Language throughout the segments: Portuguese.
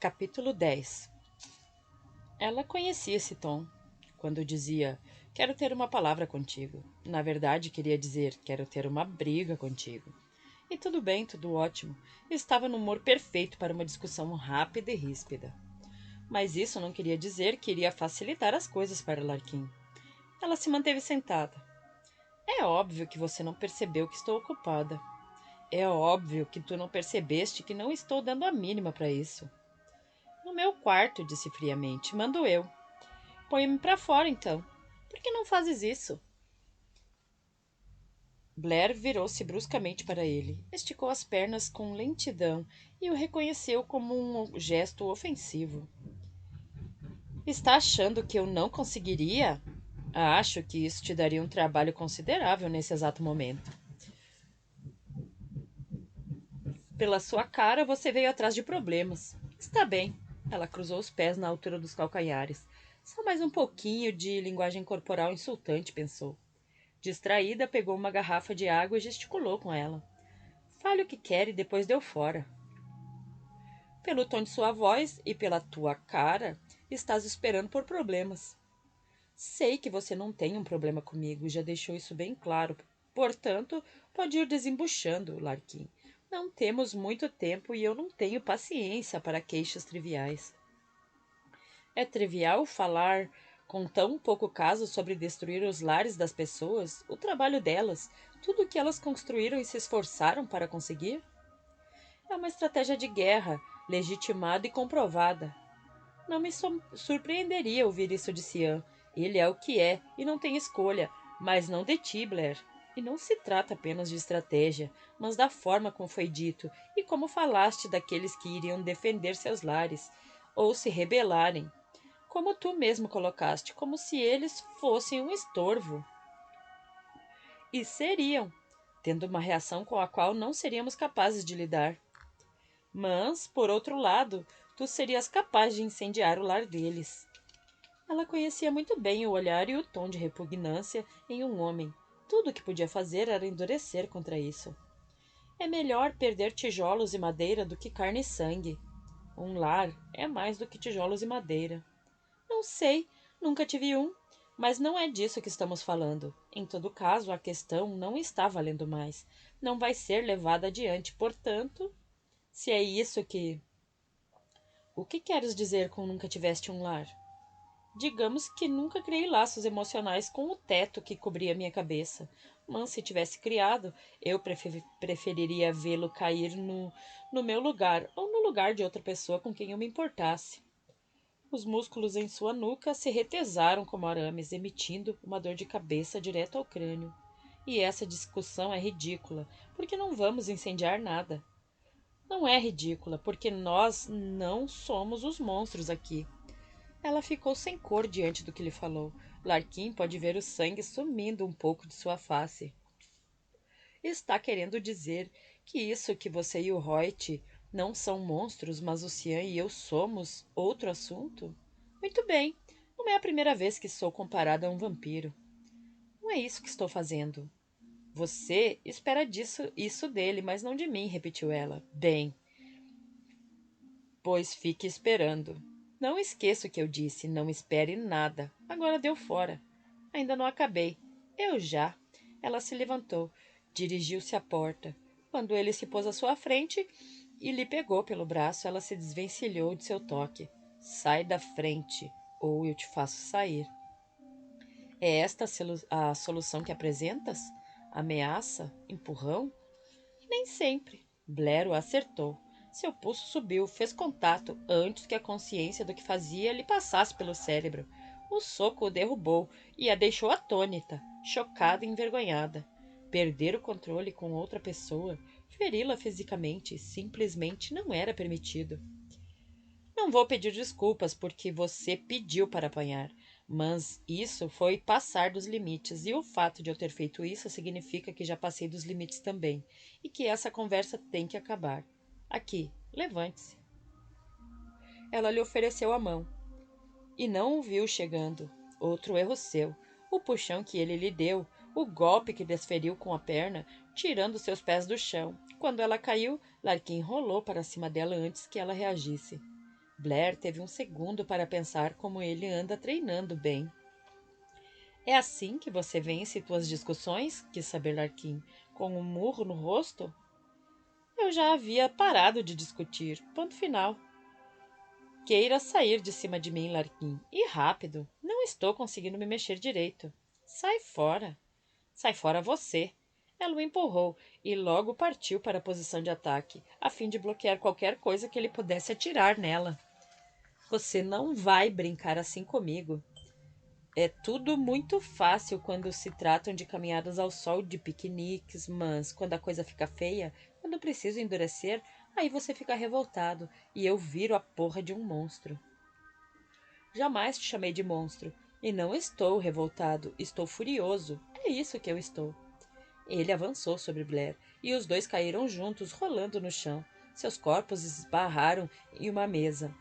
Capítulo 10. Ela conhecia esse tom. Quando dizia, quero ter uma palavra contigo. Na verdade, queria dizer, quero ter uma briga contigo. E tudo bem, tudo ótimo. Estava no humor perfeito para uma discussão rápida e ríspida. Mas isso não queria dizer que iria facilitar as coisas para Larquim. Ela se manteve sentada. É óbvio que você não percebeu que estou ocupada. É óbvio que tu não percebeste que não estou dando a mínima para isso. No meu quarto, disse friamente. Mando eu. Põe-me para fora, então. Por que não fazes isso? Blair virou-se bruscamente para ele, esticou as pernas com lentidão e o reconheceu como um gesto ofensivo. Está achando que eu não conseguiria? Acho que isso te daria um trabalho considerável nesse exato momento. Pela sua cara, você veio atrás de problemas. Está bem. Ela cruzou os pés na altura dos calcanhares. Só mais um pouquinho de linguagem corporal insultante, pensou. Distraída, pegou uma garrafa de água e gesticulou com ela. Fale o que quer e depois deu fora. Pelo tom de sua voz e pela tua cara, estás esperando por problemas. Sei que você não tem um problema comigo, já deixou isso bem claro. Portanto, pode ir desembuchando, Larquim. Não temos muito tempo e eu não tenho paciência para queixas triviais. É trivial falar com tão pouco caso sobre destruir os lares das pessoas, o trabalho delas, tudo o que elas construíram e se esforçaram para conseguir? É uma estratégia de guerra, legitimada e comprovada. Não me surpreenderia ouvir isso de Cian. Ele é o que é e não tem escolha, mas não de ti, Blair. E não se trata apenas de estratégia, mas da forma como foi dito e como falaste daqueles que iriam defender seus lares ou se rebelarem. Como tu mesmo colocaste, como se eles fossem um estorvo. E seriam, tendo uma reação com a qual não seríamos capazes de lidar. Mas, por outro lado, tu serias capaz de incendiar o lar deles. Ela conhecia muito bem o olhar e o tom de repugnância em um homem. Tudo o que podia fazer era endurecer contra isso. É melhor perder tijolos e madeira do que carne e sangue. Um lar é mais do que tijolos e madeira. Não sei, nunca tive um, mas não é disso que estamos falando. Em todo caso, a questão não está valendo mais. Não vai ser levada adiante, portanto, se é isso que... O que queres dizer com nunca tiveste um lar? Digamos que nunca criei laços emocionais com o teto que cobria minha cabeça. Mas se tivesse criado, eu preferiria vê-lo cair no meu lugar ou no lugar de outra pessoa com quem eu me importasse. Os músculos em sua nuca se retesaram como arames, emitindo uma dor de cabeça direto ao crânio. E essa discussão é ridícula, porque não vamos incendiar nada. Não é ridícula, porque nós não somos os monstros aqui. Ela ficou sem cor diante do que lhe falou. Larquim pode ver o sangue sumindo um pouco de sua face. Está querendo dizer que isso que você e o Hoyt não são monstros, mas o Cian e eu somos outro assunto? Muito bem, não é a primeira vez que sou comparada a um vampiro. Não é isso que estou fazendo. Você espera isso dele, mas não de mim, repetiu ela. Bem, pois fique esperando. Não esqueça o que eu disse, não espere nada. Agora deu fora. Ainda não acabei. Eu já. Ela se levantou, dirigiu-se à porta. Quando ele se pôs à sua frente e lhe pegou pelo braço, ela se desvencilhou de seu toque. Sai da frente, ou eu te faço sair. É esta a solução que apresentas? Ameaça? Empurrão? Nem sempre. Blair o acertou. Seu pulso subiu, fez contato antes que a consciência do que fazia lhe passasse pelo cérebro. O soco o derrubou e a deixou atônita, chocada e envergonhada. Perder o controle com outra pessoa, feri-la fisicamente, simplesmente não era permitido. Não vou pedir desculpas porque você pediu para apanhar, mas isso foi passar dos limites, e o fato de eu ter feito isso significa que já passei dos limites também, e que essa conversa tem que acabar. Aqui, levante-se. Ela lhe ofereceu a mão, e não o viu chegando. Outro erro seu. O puxão que ele lhe deu, o golpe que desferiu com a perna, tirando seus pés do chão. Quando ela caiu, Larquim rolou para cima dela antes que ela reagisse. Blair teve um segundo para pensar como ele anda treinando bem. É assim que você vence tuas discussões? Quis saber Larquim, com um murro no rosto? Eu já havia parado de discutir. Ponto final. Queira sair de cima de mim, Larquim. E rápido. Não estou conseguindo me mexer direito. Sai fora. Sai fora você. Ela o empurrou e logo partiu para a posição de ataque, a fim de bloquear qualquer coisa que ele pudesse atirar nela. Você não vai brincar assim comigo. É tudo muito fácil quando se tratam de caminhadas ao sol, de piqueniques, mas quando a coisa fica feia, quando preciso endurecer, aí você fica revoltado e eu viro a porra de um monstro. Jamais te chamei de monstro. E não estou revoltado, estou furioso. É isso que eu estou. Ele avançou sobre Blair e os dois caíram juntos, rolando no chão. Seus corpos esbarraram em uma mesa,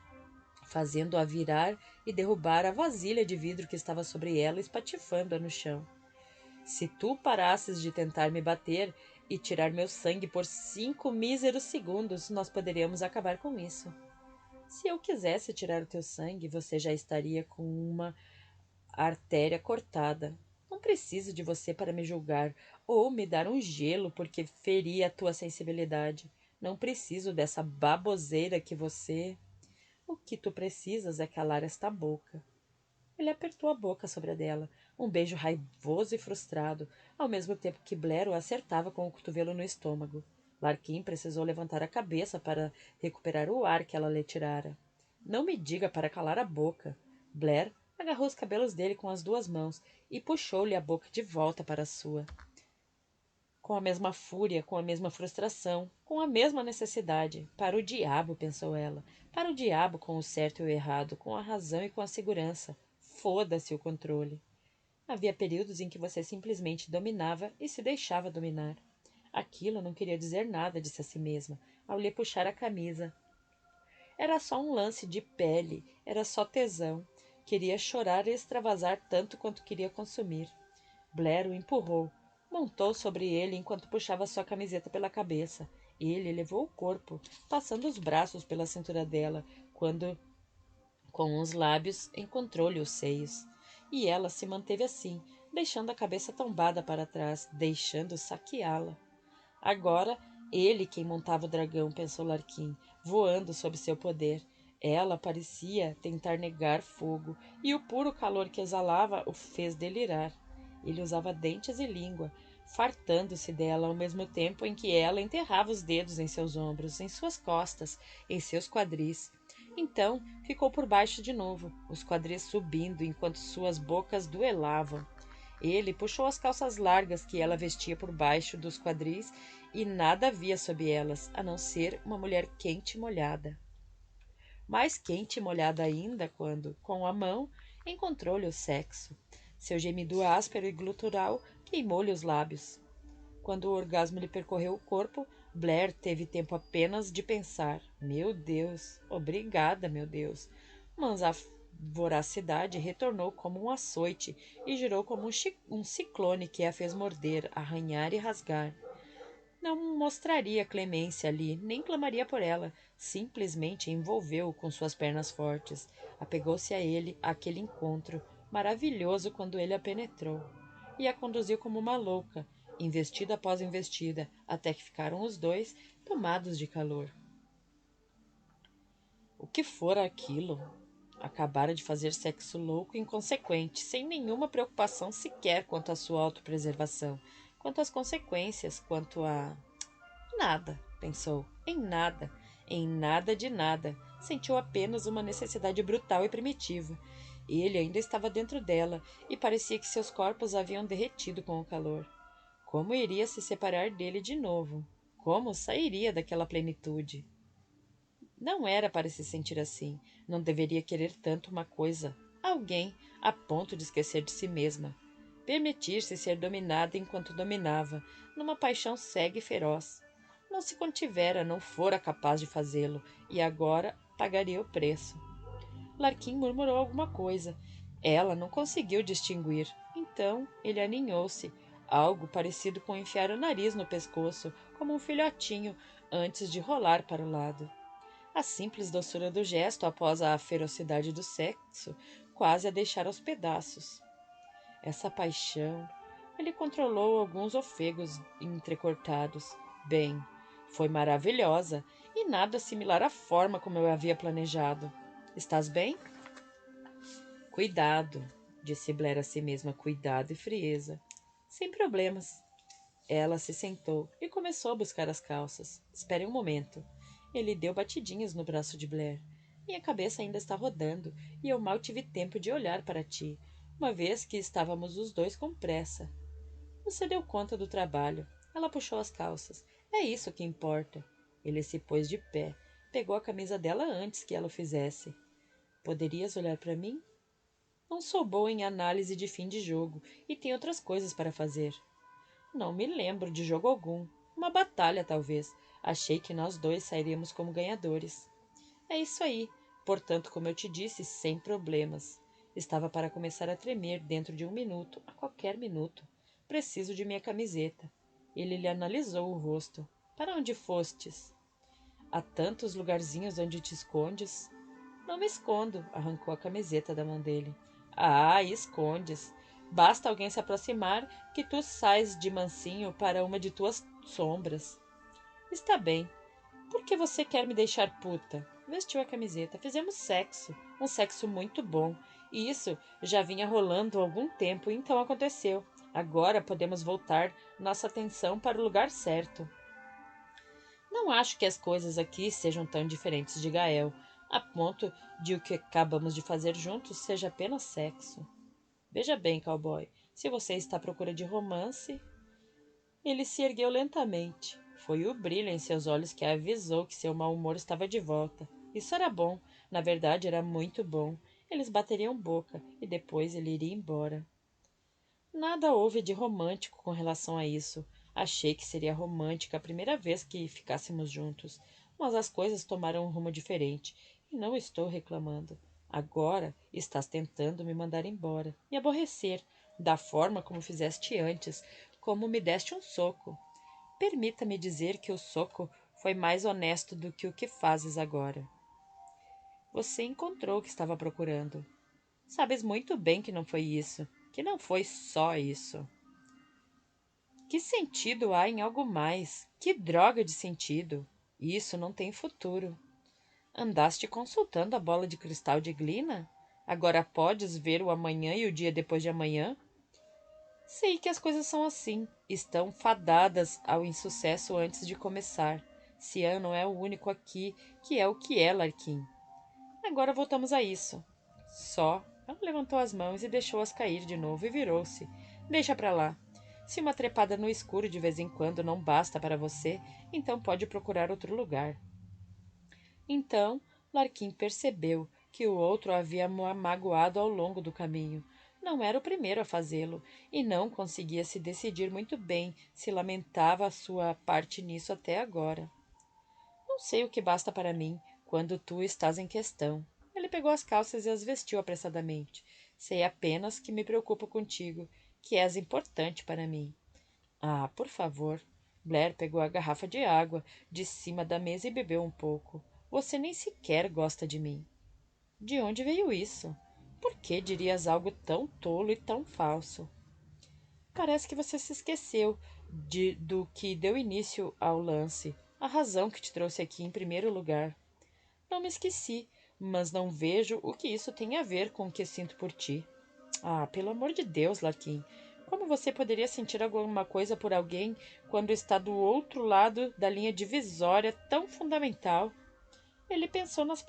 fazendo-a virar e derrubar a vasilha de vidro que estava sobre ela, espatifando-a no chão. Se tu parasses de tentar me bater e tirar meu sangue por 5 míseros segundos, nós poderíamos acabar com isso. Se eu quisesse tirar o teu sangue, você já estaria com uma artéria cortada. Não preciso de você para me julgar ou me dar um gelo porque feri a tua sensibilidade. Não preciso dessa baboseira que você... O que tu precisas é calar esta boca. Ele apertou a boca sobre a dela, um beijo raivoso e frustrado, ao mesmo tempo que Blair o acertava com o cotovelo no estômago. Larquim precisou levantar a cabeça para recuperar o ar que ela lhe tirara. Não me diga para calar a boca. Blair agarrou os cabelos dele com as duas mãos e puxou-lhe a boca de volta para a sua. Com a mesma fúria, com a mesma frustração, com a mesma necessidade. Para o diabo, pensou ela. Para o diabo com o certo e o errado, com a razão e com a segurança. Foda-se o controle. Havia períodos em que você simplesmente dominava e se deixava dominar. Aquilo não queria dizer nada, disse a si mesma, ao lhe puxar a camisa. Era só um lance de pele, era só tesão. Queria chorar e extravasar tanto quanto queria consumir. Blair o empurrou. Montou sobre ele enquanto puxava sua camiseta pela cabeça. Ele elevou o corpo, passando os braços pela cintura dela, quando, com os lábios, encontrou-lhe os seios. E ela se manteve assim, deixando a cabeça tombada para trás, deixando saqueá-la. Agora, ele quem montava o dragão, pensou Larquim, voando sob seu poder. Ela parecia tentar negar fogo, e o puro calor que exalava o fez delirar. Ele usava dentes e língua, fartando-se dela ao mesmo tempo em que ela enterrava os dedos em seus ombros, em suas costas, em seus quadris. Então ficou por baixo de novo, os quadris subindo enquanto suas bocas duelavam. Ele puxou as calças largas que ela vestia por baixo dos quadris e nada havia sob elas, a não ser uma mulher quente e molhada. Mais quente e molhada ainda quando, com a mão, encontrou-lhe o sexo. Seu gemido áspero e glutural queimou-lhe os lábios. Quando o orgasmo lhe percorreu o corpo, Blair teve tempo apenas de pensar: meu Deus, obrigada, meu Deus. Mas a voracidade retornou como um açoite e girou como um ciclone que a fez morder, arranhar e rasgar. Não mostraria clemência ali, nem clamaria por ela. Simplesmente envolveu-o com suas pernas fortes. Apegou-se a ele, àquele encontro, maravilhoso quando ele a penetrou. E a conduziu como uma louca, investida após investida, até que ficaram os dois tomados de calor. O que fora aquilo? Acabara de fazer sexo louco e inconsequente, sem nenhuma preocupação sequer quanto à sua autopreservação, quanto às consequências, quanto a... Nada, pensou, em nada de nada. Sentiu apenas uma necessidade brutal e primitiva. Ele ainda estava dentro dela e parecia que seus corpos haviam derretido com o calor. Como iria se separar dele de novo? Como sairia daquela plenitude? Não era para se sentir assim. Não deveria querer tanto uma coisa, alguém, a ponto de esquecer de si mesma. Permitir-se ser dominada enquanto dominava, numa paixão cega e feroz. Não se contivera, não fora capaz de fazê-lo, e agora pagaria o preço. Larquim murmurou alguma coisa. Ela não conseguiu distinguir. Então ele aninhou-se, algo parecido com enfiar o nariz no pescoço, como um filhotinho, antes de rolar para o lado. A simples doçura do gesto após a ferocidade do sexo quase a deixar aos pedaços. Essa paixão. Ele controlou alguns ofegos entrecortados. Bem, foi maravilhosa e nada similar à forma como eu havia planejado. Estás bem? Cuidado, disse Blair a si mesma, cuidado e frieza. Sem problemas. Ela se sentou e começou a buscar as calças. Espere um momento. Ele deu batidinhas no braço de Blair. Minha cabeça ainda está rodando e eu mal tive tempo de olhar para ti, uma vez que estávamos os dois com pressa. Você deu conta do trabalho. Ela puxou as calças. É isso que importa. Ele se pôs de pé. Pegou a camisa dela antes que ela o fizesse. Poderias olhar para mim? Não sou boa em análise de fim de jogo e tenho outras coisas para fazer. Não me lembro de jogo algum. Uma batalha, talvez. Achei que nós dois sairíamos como ganhadores. É isso aí. Portanto, como eu te disse, sem problemas. Estava para começar a tremer dentro de um minuto, a qualquer minuto. Preciso de minha camiseta. Ele lhe analisou o rosto. Para onde fostes? Há tantos lugarzinhos onde te escondes. Não me escondo, arrancou a camiseta da mão dele. Ah, escondes. Basta alguém se aproximar que tu sais de mansinho para uma de tuas sombras. Está bem. Por que você quer me deixar puta? Vestiu a camiseta. Fizemos sexo. Um sexo muito bom. E isso já vinha rolando há algum tempo, então aconteceu. Agora podemos voltar nossa atenção para o lugar certo. Não acho que as coisas aqui sejam tão diferentes de Gael, a ponto de o que acabamos de fazer juntos seja apenas sexo. Veja bem, cowboy, se você está à procura de romance... Ele se ergueu lentamente. Foi o brilho em seus olhos que avisou que seu mau humor estava de volta. Isso era bom. Na verdade, era muito bom. Eles bateriam boca e depois ele iria embora. Nada houve de romântico com relação a isso. Achei que seria romântica a primeira vez que ficássemos juntos, mas as coisas tomaram um rumo diferente e não estou reclamando. Agora estás tentando me mandar embora, me aborrecer, da forma como fizeste antes, como me deste um soco. Permita-me dizer que o soco foi mais honesto do que o que fazes agora. Você encontrou o que estava procurando. Sabes muito bem que não foi isso, que não foi só isso. Que sentido há em algo mais? Que droga de sentido! Isso não tem futuro. Andaste consultando a bola de cristal de Glina? Agora podes ver o amanhã e o dia depois de amanhã? Sei que as coisas são assim. Estão fadadas ao insucesso antes de começar. Cian não é o único aqui que é, Larquim. Agora voltamos a isso. Só. Ela levantou as mãos e deixou-as cair de novo e virou-se. Deixa pra lá. Se uma trepada no escuro de vez em quando não basta para você, então pode procurar outro lugar. Então, Larquim percebeu que o outro havia magoado ao longo do caminho. Não era o primeiro a fazê-lo, e não conseguia se decidir muito bem se lamentava a sua parte nisso até agora. Não sei o que basta para mim, quando tu estás em questão. Ele pegou as calças e as vestiu apressadamente. Sei apenas que me preocupo contigo, que és importante para mim. Ah, por favor. Blair pegou a garrafa de água de cima da mesa e bebeu um pouco. Você nem sequer gosta de mim. De onde veio isso? Por que dirias algo tão tolo e tão falso? Parece que você se esqueceu do que deu início ao lance, a razão que te trouxe aqui em primeiro lugar. Não me esqueci, mas não vejo o que isso tem a ver com o que sinto por ti. Ah, pelo amor de Deus, Larquim, como você poderia sentir alguma coisa por alguém quando está do outro lado da linha divisória tão fundamental? Ele pensou nas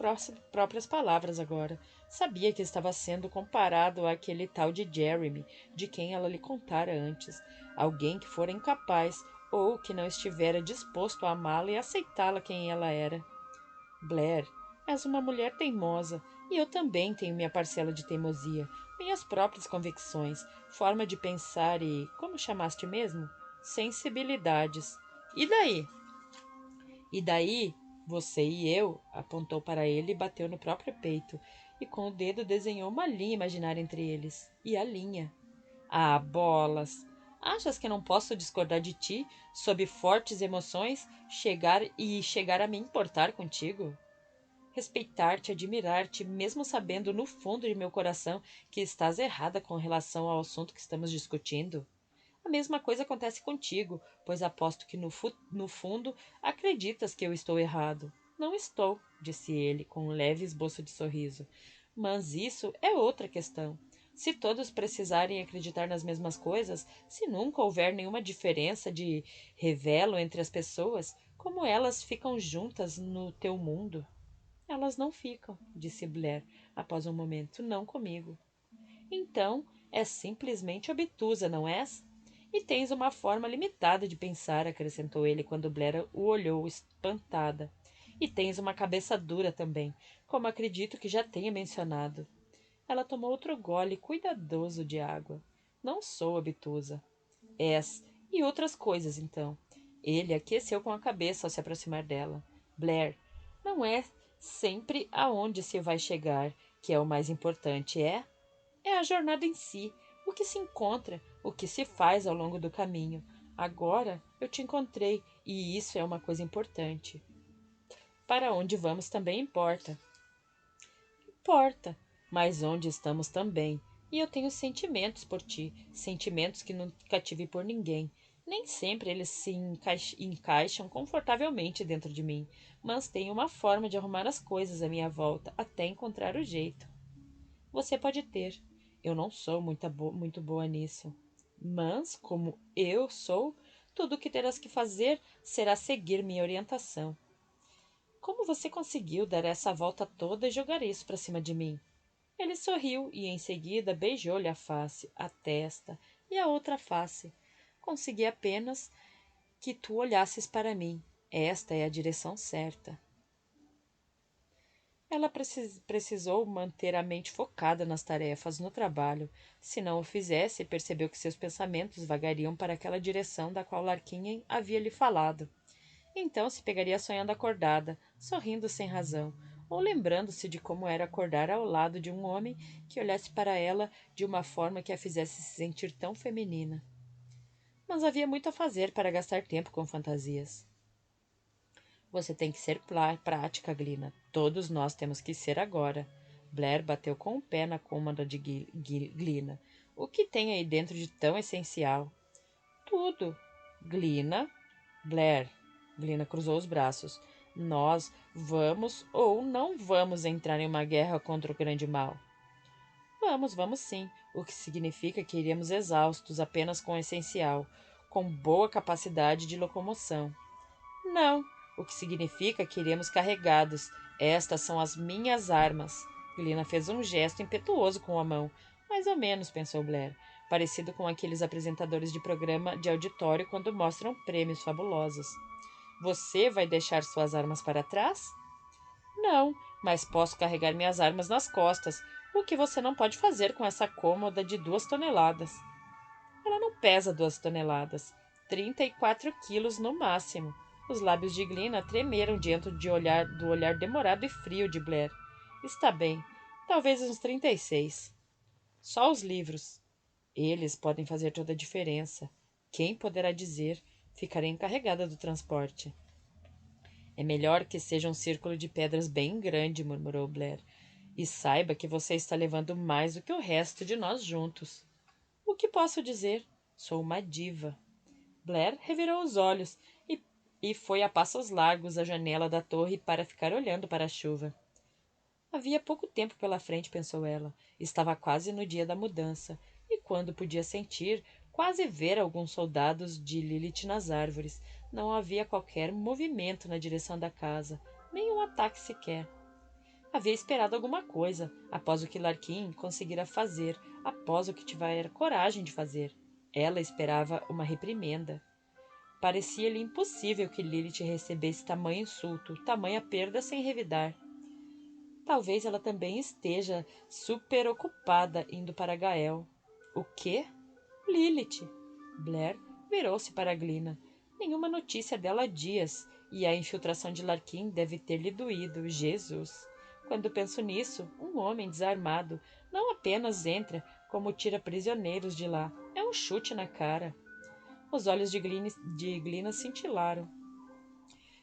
próprias palavras agora. Sabia que estava sendo comparado àquele tal de Jeremy, de quem ela lhe contara antes. Alguém que fora incapaz ou que não estivera disposto a amá-la e aceitá-la quem ela era. Blair, és uma mulher teimosa, e eu também tenho minha parcela de teimosia, minhas próprias convicções, forma de pensar e, como chamaste mesmo? Sensibilidades. E daí? E daí, você e eu, apontou para ele e bateu no próprio peito, e com o dedo desenhou uma linha imaginária entre eles. E a linha. Ah, bolas! Achas que não posso discordar de ti, sob fortes emoções, chegar a me importar contigo? respeitar-te, admirar-te, mesmo sabendo no fundo de meu coração que estás errada com relação ao assunto que estamos discutindo. A mesma coisa acontece contigo, pois aposto que no fundo acreditas que eu estou errado. Não estou, disse ele, com um leve esboço de sorriso. Mas isso é outra questão. Se todos precisarem acreditar nas mesmas coisas, se nunca houver nenhuma diferença de revelo entre as pessoas, como elas ficam juntas no teu mundo? Elas não ficam, disse Blair, após um momento. Não comigo. Então, és simplesmente obtusa, não és? E tens uma forma limitada de pensar, acrescentou ele quando Blair o olhou espantada. E tens uma cabeça dura também, como acredito que já tenha mencionado. Ela tomou outro gole cuidadoso de água. Não sou obtusa. És. E outras coisas, então. Ele aqueceu com a cabeça ao se aproximar dela. Blair, não é sempre aonde se vai chegar que é o mais importante, é? É a jornada em si, o que se encontra, o que se faz ao longo do caminho. Agora eu te encontrei, e isso é uma coisa importante. Para onde vamos também importa. Importa, mas onde estamos também. E eu tenho sentimentos por ti, sentimentos que nunca tive por ninguém. Nem sempre eles se encaixam confortavelmente dentro de mim, mas tenho uma forma de arrumar as coisas à minha volta até encontrar o jeito. Você pode ter. Eu não sou muito boa nisso. Mas, como eu sou, tudo o que terás que fazer será seguir minha orientação. Como você conseguiu dar essa volta toda e jogar isso para cima de mim? Ele sorriu e em seguida beijou-lhe a face, a testa e a outra face. Consegui apenas que tu olhasses para mim. Esta é a direção certa. Ela precisou manter a mente focada nas tarefas, no trabalho. Se não o fizesse, percebeu que seus pensamentos vagariam para aquela direção da qual Larquinha havia lhe falado. Então se pegaria sonhando acordada, sorrindo sem razão, ou lembrando-se de como era acordar ao lado de um homem que olhasse para ela de uma forma que a fizesse se sentir tão feminina. Mas havia muito a fazer para gastar tempo com fantasias. Você tem que ser prática, Glina. Todos nós temos que ser agora. Blair bateu com o pé na cômoda de Glina. O que tem aí dentro de tão essencial? Tudo. Glina. Blair. Glina cruzou os braços. Nós vamos ou não vamos entrar em uma guerra contra o grande mal? Vamos sim. O que significa que iremos exaustos apenas com o essencial, com boa capacidade de locomoção. Não, o que significa que iremos carregados. Estas são as minhas armas. Glina fez um gesto impetuoso com a mão. Mais ou menos, pensou Blair, parecido com aqueles apresentadores de programa de auditório quando mostram prêmios fabulosos. Você vai deixar suas armas para trás? Não, mas posso carregar minhas armas nas costas, o que você não pode fazer com essa cômoda de 2 toneladas. Ela não pesa 2 toneladas. 34 quilos no máximo. Os lábios de Glina tremeram diante do olhar demorado e frio de Blair. Está bem. Talvez uns 36. Só os livros. Eles podem fazer toda a diferença. Quem poderá dizer? Ficarei encarregada do transporte. É melhor que seja um círculo de pedras bem grande, murmurou Blair. E saiba que você está levando mais do que o resto de nós juntos. O que posso dizer? Sou uma diva. Blair revirou os olhos e foi a passos largos à janela da torre para ficar olhando para a chuva. Havia pouco tempo pela frente, pensou ela. Estava quase no dia da mudança, e quando podia sentir, quase ver alguns soldados de Lilith nas árvores, não havia qualquer movimento na direção da casa, nem um ataque sequer. Havia esperado alguma coisa, após o que Larquim conseguira fazer, após o que tivera coragem de fazer. Ela esperava uma reprimenda. Parecia-lhe impossível que Lilith recebesse tamanho insulto, tamanha perda sem revidar. Talvez ela também esteja super ocupada indo para Gael. O quê? Lilith. Blair virou-se para Glina. Nenhuma notícia dela há dias, e a infiltração de Larquim deve ter lhe doído. Jesus! Quando penso nisso, um homem desarmado não apenas entra, como tira prisioneiros de lá. É um chute na cara. Os olhos de Glina cintilaram.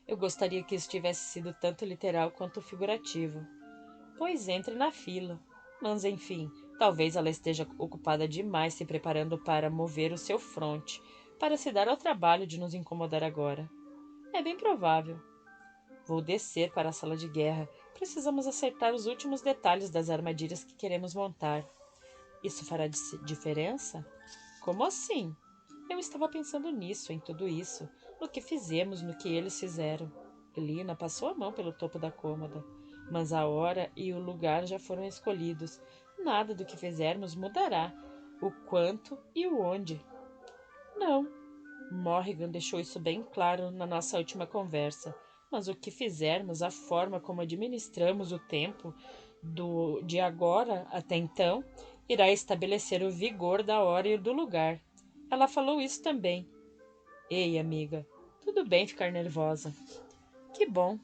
Eu gostaria que isso tivesse sido tanto literal quanto figurativo. Pois entre na fila. Mas enfim, talvez ela esteja ocupada demais se preparando para mover o seu fronte, para se dar ao trabalho de nos incomodar agora. É bem provável. Vou descer para a sala de guerra. Precisamos acertar os últimos detalhes das armadilhas que queremos montar. Isso fará diferença? Como assim? Eu estava pensando nisso, em tudo isso, no que fizemos, no que eles fizeram. Lina passou a mão pelo topo da cômoda. Mas a hora e o lugar já foram escolhidos. Nada do que fizermos mudará. O quanto e o onde. Não. Morrigan deixou isso bem claro na nossa última conversa. Mas o que fizermos, a forma como administramos o tempo, de agora até então, irá estabelecer o vigor da hora e do lugar. Ela falou isso também. Ei, amiga, tudo bem ficar nervosa. Que bom.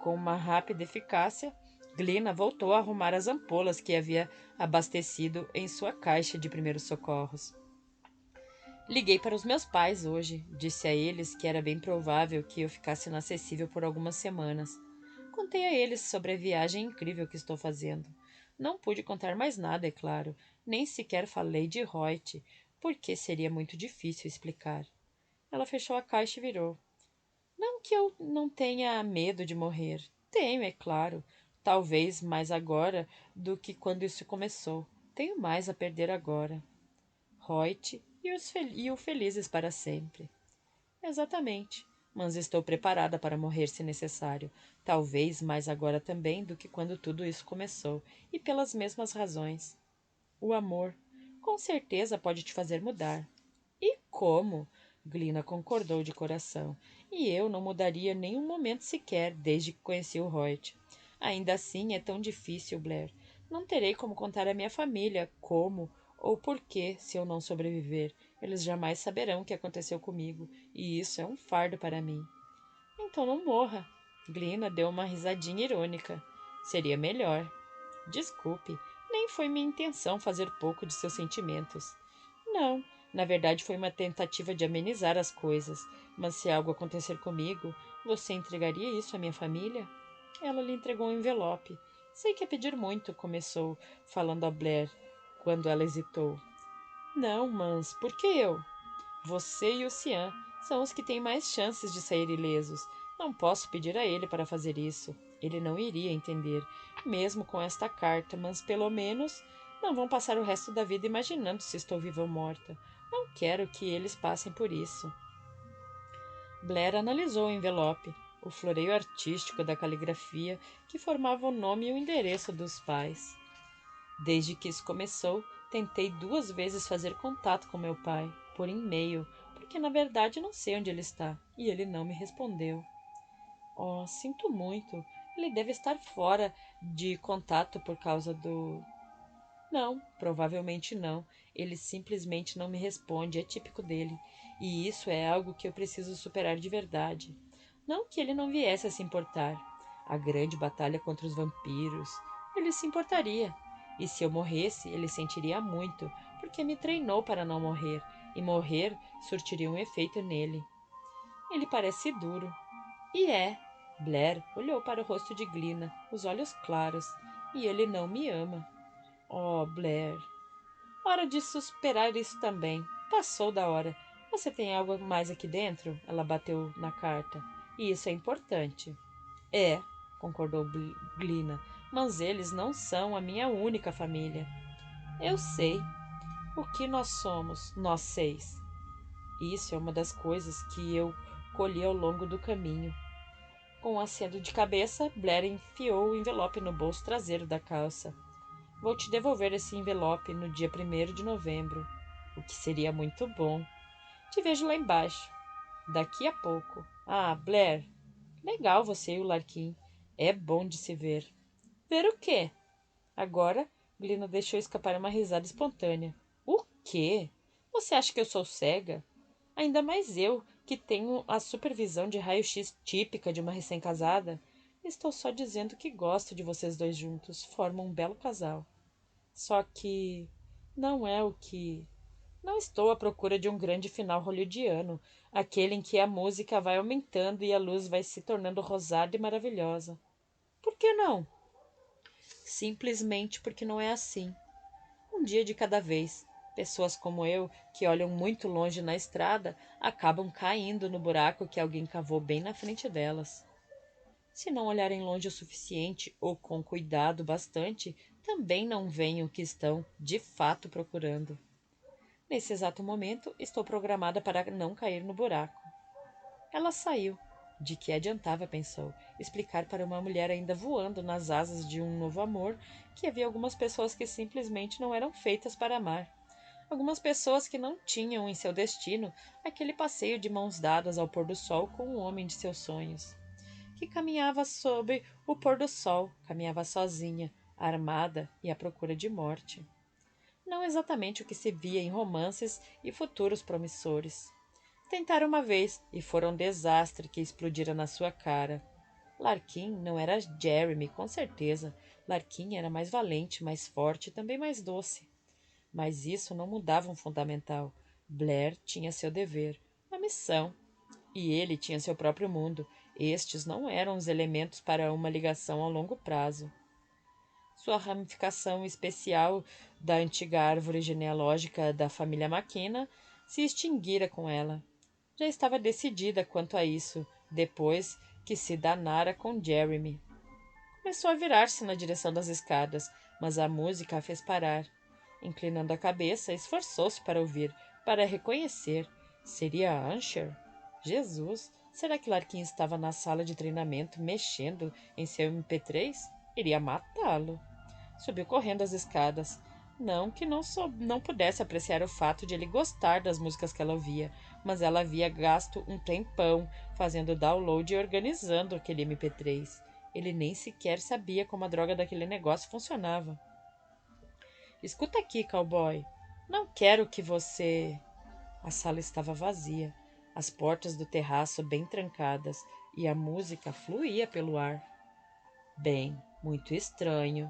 Com uma rápida eficácia, Glina voltou a arrumar as ampolas que havia abastecido em sua caixa de primeiros socorros. Liguei para os meus pais hoje. Disse a eles que era bem provável que eu ficasse inacessível por algumas semanas. Contei a eles sobre a viagem incrível que estou fazendo. Não pude contar mais nada, é claro. Nem sequer falei de Reut, porque seria muito difícil explicar. Ela fechou a caixa e virou. Não que eu não tenha medo de morrer. Tenho, é claro. Talvez mais agora do que quando isso começou. Tenho mais a perder agora. Reut e o felizes para sempre. Exatamente. Mas estou preparada para morrer se necessário. Talvez mais agora também do que quando tudo isso começou. E pelas mesmas razões. O amor, com certeza, pode te fazer mudar. E como? Glina concordou de coração. E eu não mudaria nenhum momento sequer, desde que conheci o Reut. Ainda assim, é tão difícil, Blair. Não terei como contar à minha família como ou por que se eu não sobreviver. Eles jamais saberão o que aconteceu comigo, e isso é um fardo para mim. Então não morra. Glina deu uma risadinha irônica. Seria melhor. Desculpe, nem foi minha intenção fazer pouco de seus sentimentos. Não, na verdade foi uma tentativa de amenizar as coisas. Mas se algo acontecer comigo, você entregaria isso à minha família? Ela lhe entregou um envelope. Sei que é pedir muito, começou, falando a Blair, quando ela hesitou. Não, mas por que eu? Você e o Cian são os que têm mais chances de sair ilesos. Não posso pedir a ele para fazer isso. Ele não iria entender, mesmo com esta carta, mas pelo menos não vão passar o resto da vida imaginando se estou viva ou morta. Não quero que eles passem por isso. Blair analisou o envelope, o floreio artístico da caligrafia que formava o nome e o endereço dos pais. Desde que isso começou, tentei 2 vezes fazer contato com meu pai, por e-mail, porque na verdade não sei onde ele está, e ele não me respondeu. Oh, sinto muito. Ele deve estar fora de contato por causa do... Não, provavelmente não. Ele simplesmente não me responde, é típico dele. E isso é algo que eu preciso superar de verdade. Não que ele não viesse a se importar. A grande batalha contra os vampiros. Ele se importaria. E se eu morresse, ele sentiria muito, porque me treinou para não morrer. E morrer surtiria um efeito nele. Ele parece duro. E é. Blair olhou para o rosto de Glina, os olhos claros. E ele não me ama. Oh, Blair. Hora de superar isso também. Passou da hora. Você tem algo mais aqui dentro? Ela bateu na carta. E isso é importante. É, concordou Glina. Mas eles não são a minha única família. Eu sei. O que nós somos, nós 6? Isso é uma das coisas que eu colhi ao longo do caminho. Com um aceno de cabeça, Blair enfiou o envelope no bolso traseiro da calça. Vou te devolver esse envelope no dia 1º de novembro, o que seria muito bom. Te vejo lá embaixo. Daqui a pouco. Ah, Blair. Legal você e o Larkin. É bom de se ver. Ver o quê? Agora, Glina deixou escapar uma risada espontânea. O quê? Você acha que eu sou cega? Ainda mais eu, que tenho a supervisão de raio-x típica de uma recém-casada. Estou só dizendo que gosto de vocês dois juntos. Formam um belo casal. Só que não é o que... Não estou à procura de um grande final hollywoodiano, aquele em que a música vai aumentando e a luz vai se tornando rosada e maravilhosa. Por que não? Simplesmente porque não é assim. Um dia de cada vez. Pessoas como eu, que olham muito longe na estrada, acabam caindo no buraco que alguém cavou bem na frente delas. Se não olharem longe o suficiente ou com cuidado bastante, também não veem o que estão, de fato, procurando. Nesse exato momento, estou programada para não cair no buraco. Ela saiu. De que adiantava, pensou, explicar para uma mulher ainda voando nas asas de um novo amor que havia algumas pessoas que simplesmente não eram feitas para amar. Algumas pessoas que não tinham em seu destino aquele passeio de mãos dadas ao pôr do sol com o homem de seus sonhos. Que caminhava sob o pôr do sol, caminhava sozinha, armada e à procura de morte. Não exatamente o que se via em romances e futuros promissores. Tentaram uma vez e foram um desastre que explodira na sua cara. Larkin não era Jeremy, com certeza. Larkin era mais valente, mais forte e também mais doce. Mas isso não mudava um fundamental. Blair tinha seu dever, a missão. E ele tinha seu próprio mundo. Estes não eram os elementos para uma ligação a longo prazo. Sua ramificação especial da antiga árvore genealógica da família Maquina se extinguira com ela. Já estava decidida quanto a isso, depois que se danara com Jeremy. Começou a virar-se na direção das escadas, mas a música a fez parar. Inclinando a cabeça, esforçou-se para ouvir, para reconhecer. Seria a Ansher? Jesus! Será que Larkin estava na sala de treinamento, mexendo em seu MP3? Iria matá-lo. Subiu correndo as escadas. Não que não pudesse apreciar o fato de ele gostar das músicas que ela ouvia, mas ela havia gasto um tempão fazendo download e organizando aquele MP3. Ele nem sequer sabia como a droga daquele negócio funcionava. Escuta aqui, cowboy. Não quero que você. A sala estava vazia, as portas do terraço bem trancadas e a música fluía pelo ar. Bem, muito estranho.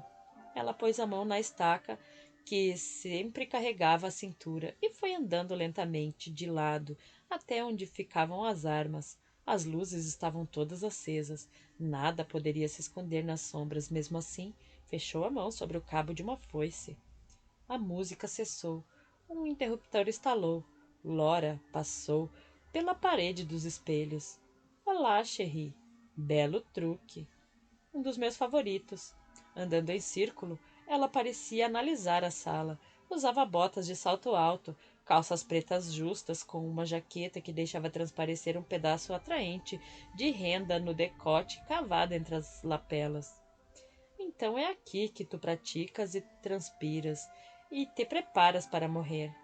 Ela pôs a mão na estaca que sempre carregava à cintura e foi andando lentamente, de lado, até onde ficavam as armas. As luzes estavam todas acesas. Nada poderia se esconder nas sombras. Mesmo assim, fechou a mão sobre o cabo de uma foice. A música cessou. Um interruptor estalou. Laura passou pela parede dos espelhos. Olá, Cherry. Belo truque. Um dos meus favoritos. Andando em círculo, ela parecia analisar a sala. Usava botas de salto alto, calças pretas justas com uma jaqueta que deixava transparecer um pedaço atraente de renda no decote cavado entre as lapelas. Então é aqui que tu praticas e transpiras e te preparas para morrer.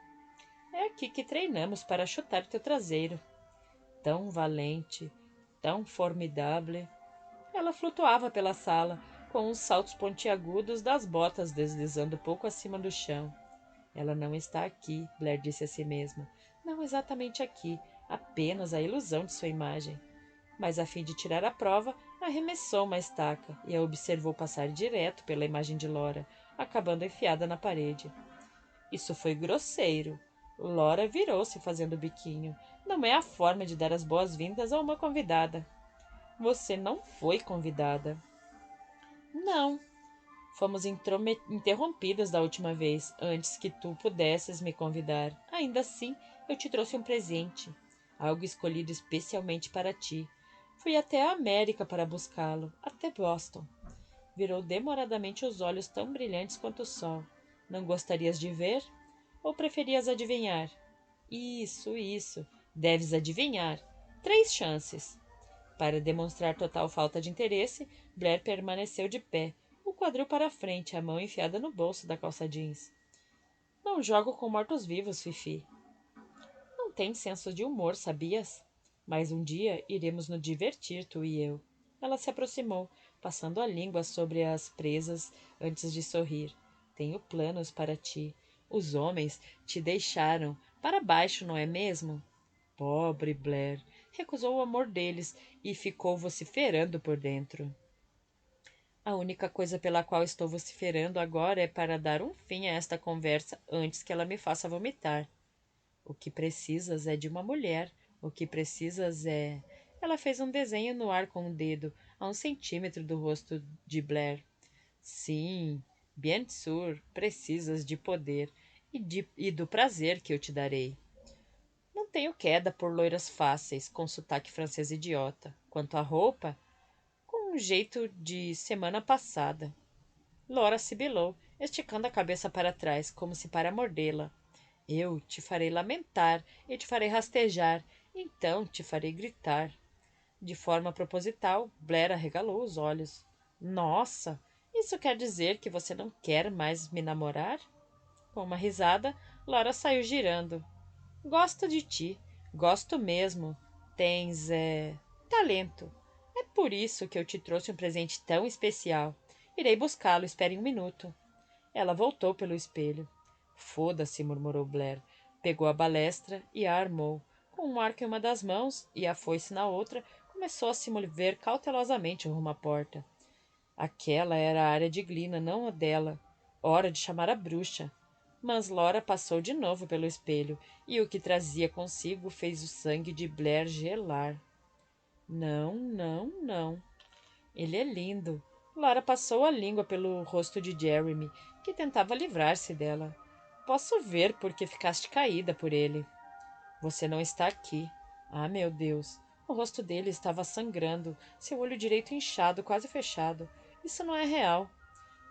É aqui que treinamos para chutar teu traseiro. Tão valente, tão formidável. Ela flutuava pela sala, com os saltos pontiagudos das botas deslizando pouco acima do chão. Ela não está aqui, Blair disse a si mesma. Não exatamente aqui, apenas a ilusão de sua imagem. Mas, a fim de tirar a prova, arremessou uma estaca e a observou passar direto pela imagem de Laura, acabando enfiada na parede. Isso foi grosseiro. Laura virou-se fazendo biquinho. Não é a forma de dar as boas-vindas a uma convidada. Você não foi convidada. Não. Fomos interrompidas da última vez, antes que tu pudesses me convidar. Ainda assim, eu te trouxe um presente. Algo escolhido especialmente para ti. Fui até a América para buscá-lo, até Boston. Virou demoradamente os olhos tão brilhantes quanto o sol. Não gostarias de ver? Ou preferias adivinhar? Isso. Deves adivinhar. 3 chances. Para demonstrar total falta de interesse, Blair permaneceu de pé, o quadril para a frente, a mão enfiada no bolso da calça jeans. Não jogo com mortos-vivos, Fifi. Não tem senso de humor, sabias? Mas um dia iremos nos divertir, tu e eu. Ela se aproximou, passando a língua sobre as presas antes de sorrir. Tenho planos para ti. Os homens te deixaram para baixo, não é mesmo? Pobre Blair. Recusou o amor deles e ficou vociferando por dentro. A única coisa pela qual estou vociferando agora é para dar um fim a esta conversa antes que ela me faça vomitar. O que precisas é de uma mulher. O que precisas é... Ela fez um desenho no ar com o dedo, a 1 centímetro do rosto de Blair. Sim, bien sûr, precisas de poder e do prazer que eu te darei. Não tenho queda por loiras fáceis, com sotaque francês idiota. Quanto à roupa, com um jeito de semana passada. Laura sibilou, esticando a cabeça para trás, como se para mordê-la. Eu te farei lamentar e te farei rastejar, então te farei gritar. De forma proposital, Blair arregalou os olhos. Nossa, isso quer dizer que você não quer mais me namorar? Com uma risada, Laura saiu girando. Gosto de ti, gosto mesmo. Tens, talento. É por isso que eu te trouxe um presente tão especial. Irei buscá-lo, espere 1 minuto. Ela voltou pelo espelho. Foda-se, murmurou Blair. Pegou a balestra e a armou. Com um arco em uma das mãos e a foice na outra, começou a se mover cautelosamente rumo à porta. Aquela era a área de Glina, não a dela. Hora de chamar a bruxa. Mas Laura passou de novo pelo espelho, e o que trazia consigo fez o sangue de Blair gelar. Não, não, não. Ele é lindo. Laura passou a língua pelo rosto de Jeremy, que tentava livrar-se dela. Posso ver porque ficaste caída por ele. Você não está aqui. Ah, meu Deus. O rosto dele estava sangrando, seu olho direito inchado, quase fechado. Isso não é real.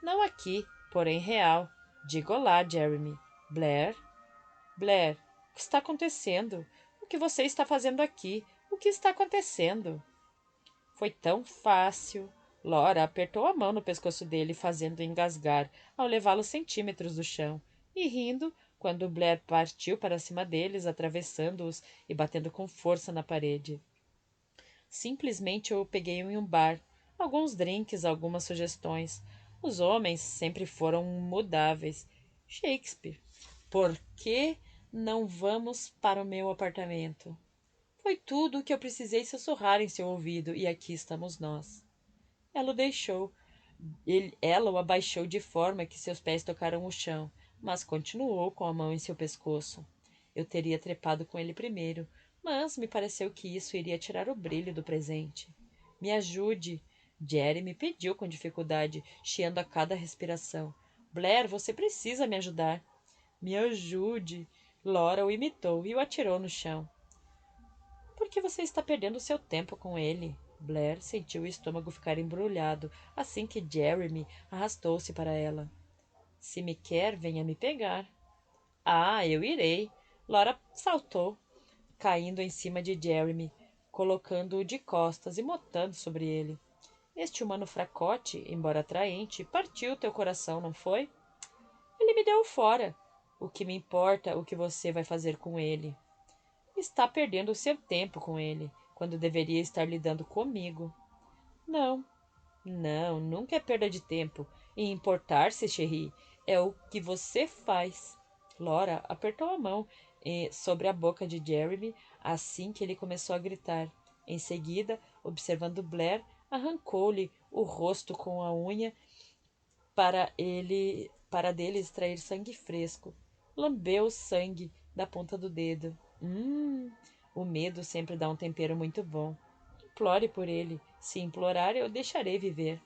Não aqui, porém real. Diga olá, Jeremy. Blair? Blair, o que está acontecendo? O que você está fazendo aqui? O que está acontecendo? Foi tão fácil. Laura apertou a mão no pescoço dele, fazendo-o engasgar ao levá-lo centímetros do chão, e rindo quando Blair partiu para cima deles, atravessando-os e batendo com força na parede. Simplesmente eu o peguei em um bar. Alguns drinks, algumas sugestões. Os homens sempre foram mudáveis. Shakespeare. Por que não vamos para o meu apartamento? Foi tudo o que eu precisei sussurrar em seu ouvido, e aqui estamos nós. Ela o deixou. Ela o abaixou de forma que seus pés tocaram o chão, mas continuou com a mão em seu pescoço. Eu teria trepado com ele primeiro, mas me pareceu que isso iria tirar o brilho do presente. Me ajude. Jerry me pediu com dificuldade, chiando a cada respiração. Blair, você precisa me ajudar. Me ajude. Laura o imitou e o atirou no chão. Por que você está perdendo seu tempo com ele? Blair sentiu o estômago ficar embrulhado assim que Jeremy arrastou-se para ela. Se me quer, venha me pegar. Ah, eu irei. Laura saltou, caindo em cima de Jeremy, colocando-o de costas e motando sobre ele. Este humano fracote, embora atraente, partiu teu coração, não foi? Ele me deu fora. O que me importa o que você vai fazer com ele. Está perdendo o seu tempo com ele, quando deveria estar lidando comigo. Não, não, nunca é perda de tempo. E importar-se, Cherie, é o que você faz. Laura apertou a mão sobre a boca de Jeremy assim que ele começou a gritar. Em seguida, observando Blair, arrancou-lhe o rosto com a unha para dele extrair sangue fresco. Lambeu o sangue da ponta do dedo. O medo sempre dá um tempero muito bom. Implore por ele. Se implorar, eu deixarei viver.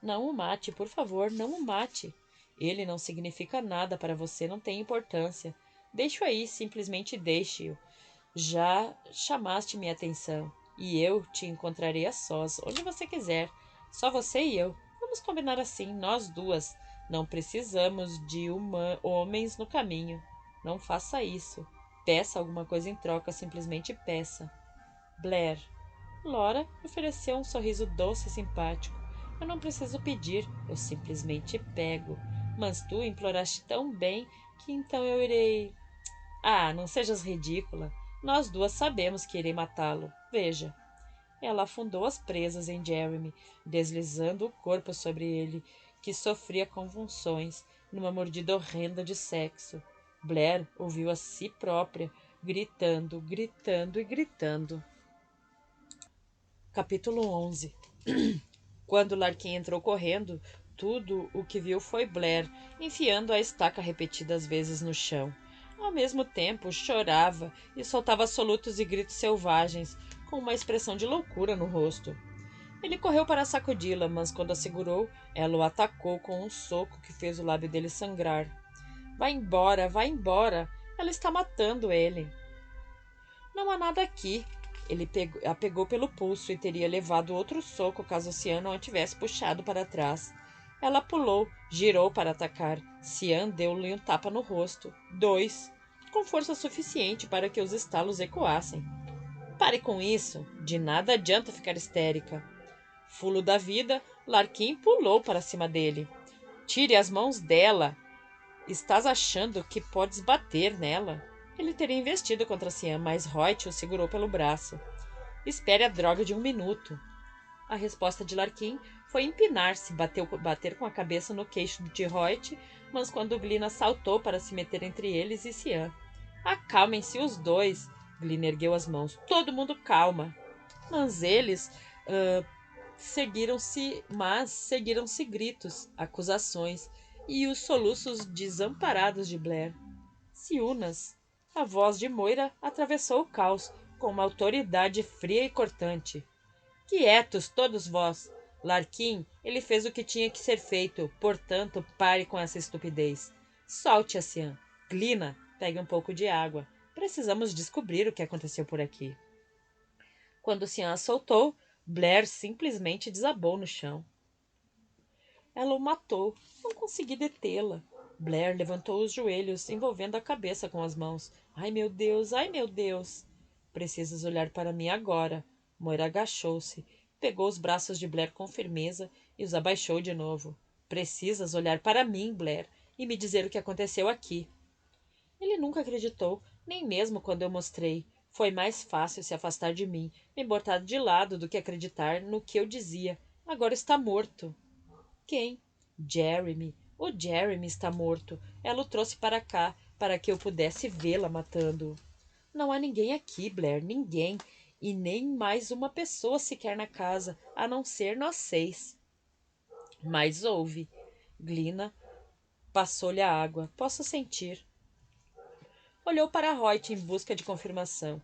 Não o mate, por favor, não o mate. Ele não significa nada para você, não tem importância. Deixe-o aí, simplesmente deixe-o. Já chamaste minha atenção, e eu te encontrarei a sós, onde você quiser. Só você e eu. Vamos combinar assim, nós duas. Não precisamos de homens no caminho. Não faça isso. Peça alguma coisa em troca, simplesmente peça. Blair. Laura ofereceu um sorriso doce e simpático. Eu não preciso pedir, eu simplesmente pego. Mas tu imploraste tão bem que então eu irei... Ah, não sejas ridícula. Nós duas sabemos que irei matá-lo. Veja. Ela afundou as presas em Jeremy, deslizando o corpo sobre ele, que sofria convulsões, numa mordida horrenda de sexo. Blair ouviu a si própria, gritando, gritando e gritando. Capítulo 11. Quando Larkin entrou correndo, tudo o que viu foi Blair, enfiando a estaca repetidas vezes no chão. Ao mesmo tempo, chorava e soltava solutos e gritos selvagens, com uma expressão de loucura no rosto. Ele correu para sacudi-la, mas quando a segurou, ela o atacou com um soco que fez o lábio dele sangrar. Vai embora, vai embora! Ela está matando ele. Não há nada aqui. Ele a pegou pelo pulso e teria levado outro soco caso Cian não a tivesse puxado para trás. Ela pulou, girou para atacar. Cian deu-lhe um tapa no rosto. 2, com força suficiente para que os estalos ecoassem. Pare com isso. De nada adianta ficar histérica. Fulo da vida, Larkin pulou para cima dele. Tire as mãos dela. Estás achando que podes bater nela? Ele teria investido contra Cian, mas Hoyt o segurou pelo braço. Espere a droga de 1 minuto. A resposta de Larkin foi empinar-se, bater com a cabeça no queixo de Hoyt, mas quando Glina saltou para se meter entre eles e Cian. Acalmem-se os dois. Glina ergueu as mãos. Todo mundo calma. Mas eles seguiram-se gritos, acusações e os soluços desamparados de Blair. Ciúnas. A voz de Moira atravessou o caos com uma autoridade fria e cortante. Quietos, todos vós. Larkin, ele fez o que tinha que ser feito, portanto, pare com essa estupidez. Solte a Cian. Glina, pegue um pouco de água. Precisamos descobrir o que aconteceu por aqui. Quando Cian a soltou, Blair simplesmente desabou no chão. Ela o matou. Não consegui detê-la. Blair levantou os joelhos, envolvendo a cabeça com as mãos. Ai, meu Deus, ai, meu Deus. Precisas olhar para mim agora. Moira agachou-se, pegou os braços de Blair com firmeza e os abaixou de novo. Precisas olhar para mim, Blair, e me dizer o que aconteceu aqui. Ele nunca acreditou, nem mesmo quando eu mostrei. Foi mais fácil se afastar de mim, me botar de lado do que acreditar no que eu dizia. Agora está morto. Quem? Jeremy. O Jeremy está morto. Ela o trouxe para cá, para que eu pudesse vê-la matando-o. Não há ninguém aqui, Blair, ninguém. E nem mais uma pessoa sequer na casa, a não ser nós 6. Mas houve. Glina passou-lhe a água. Posso sentir. Olhou para Hoyt em busca de confirmação.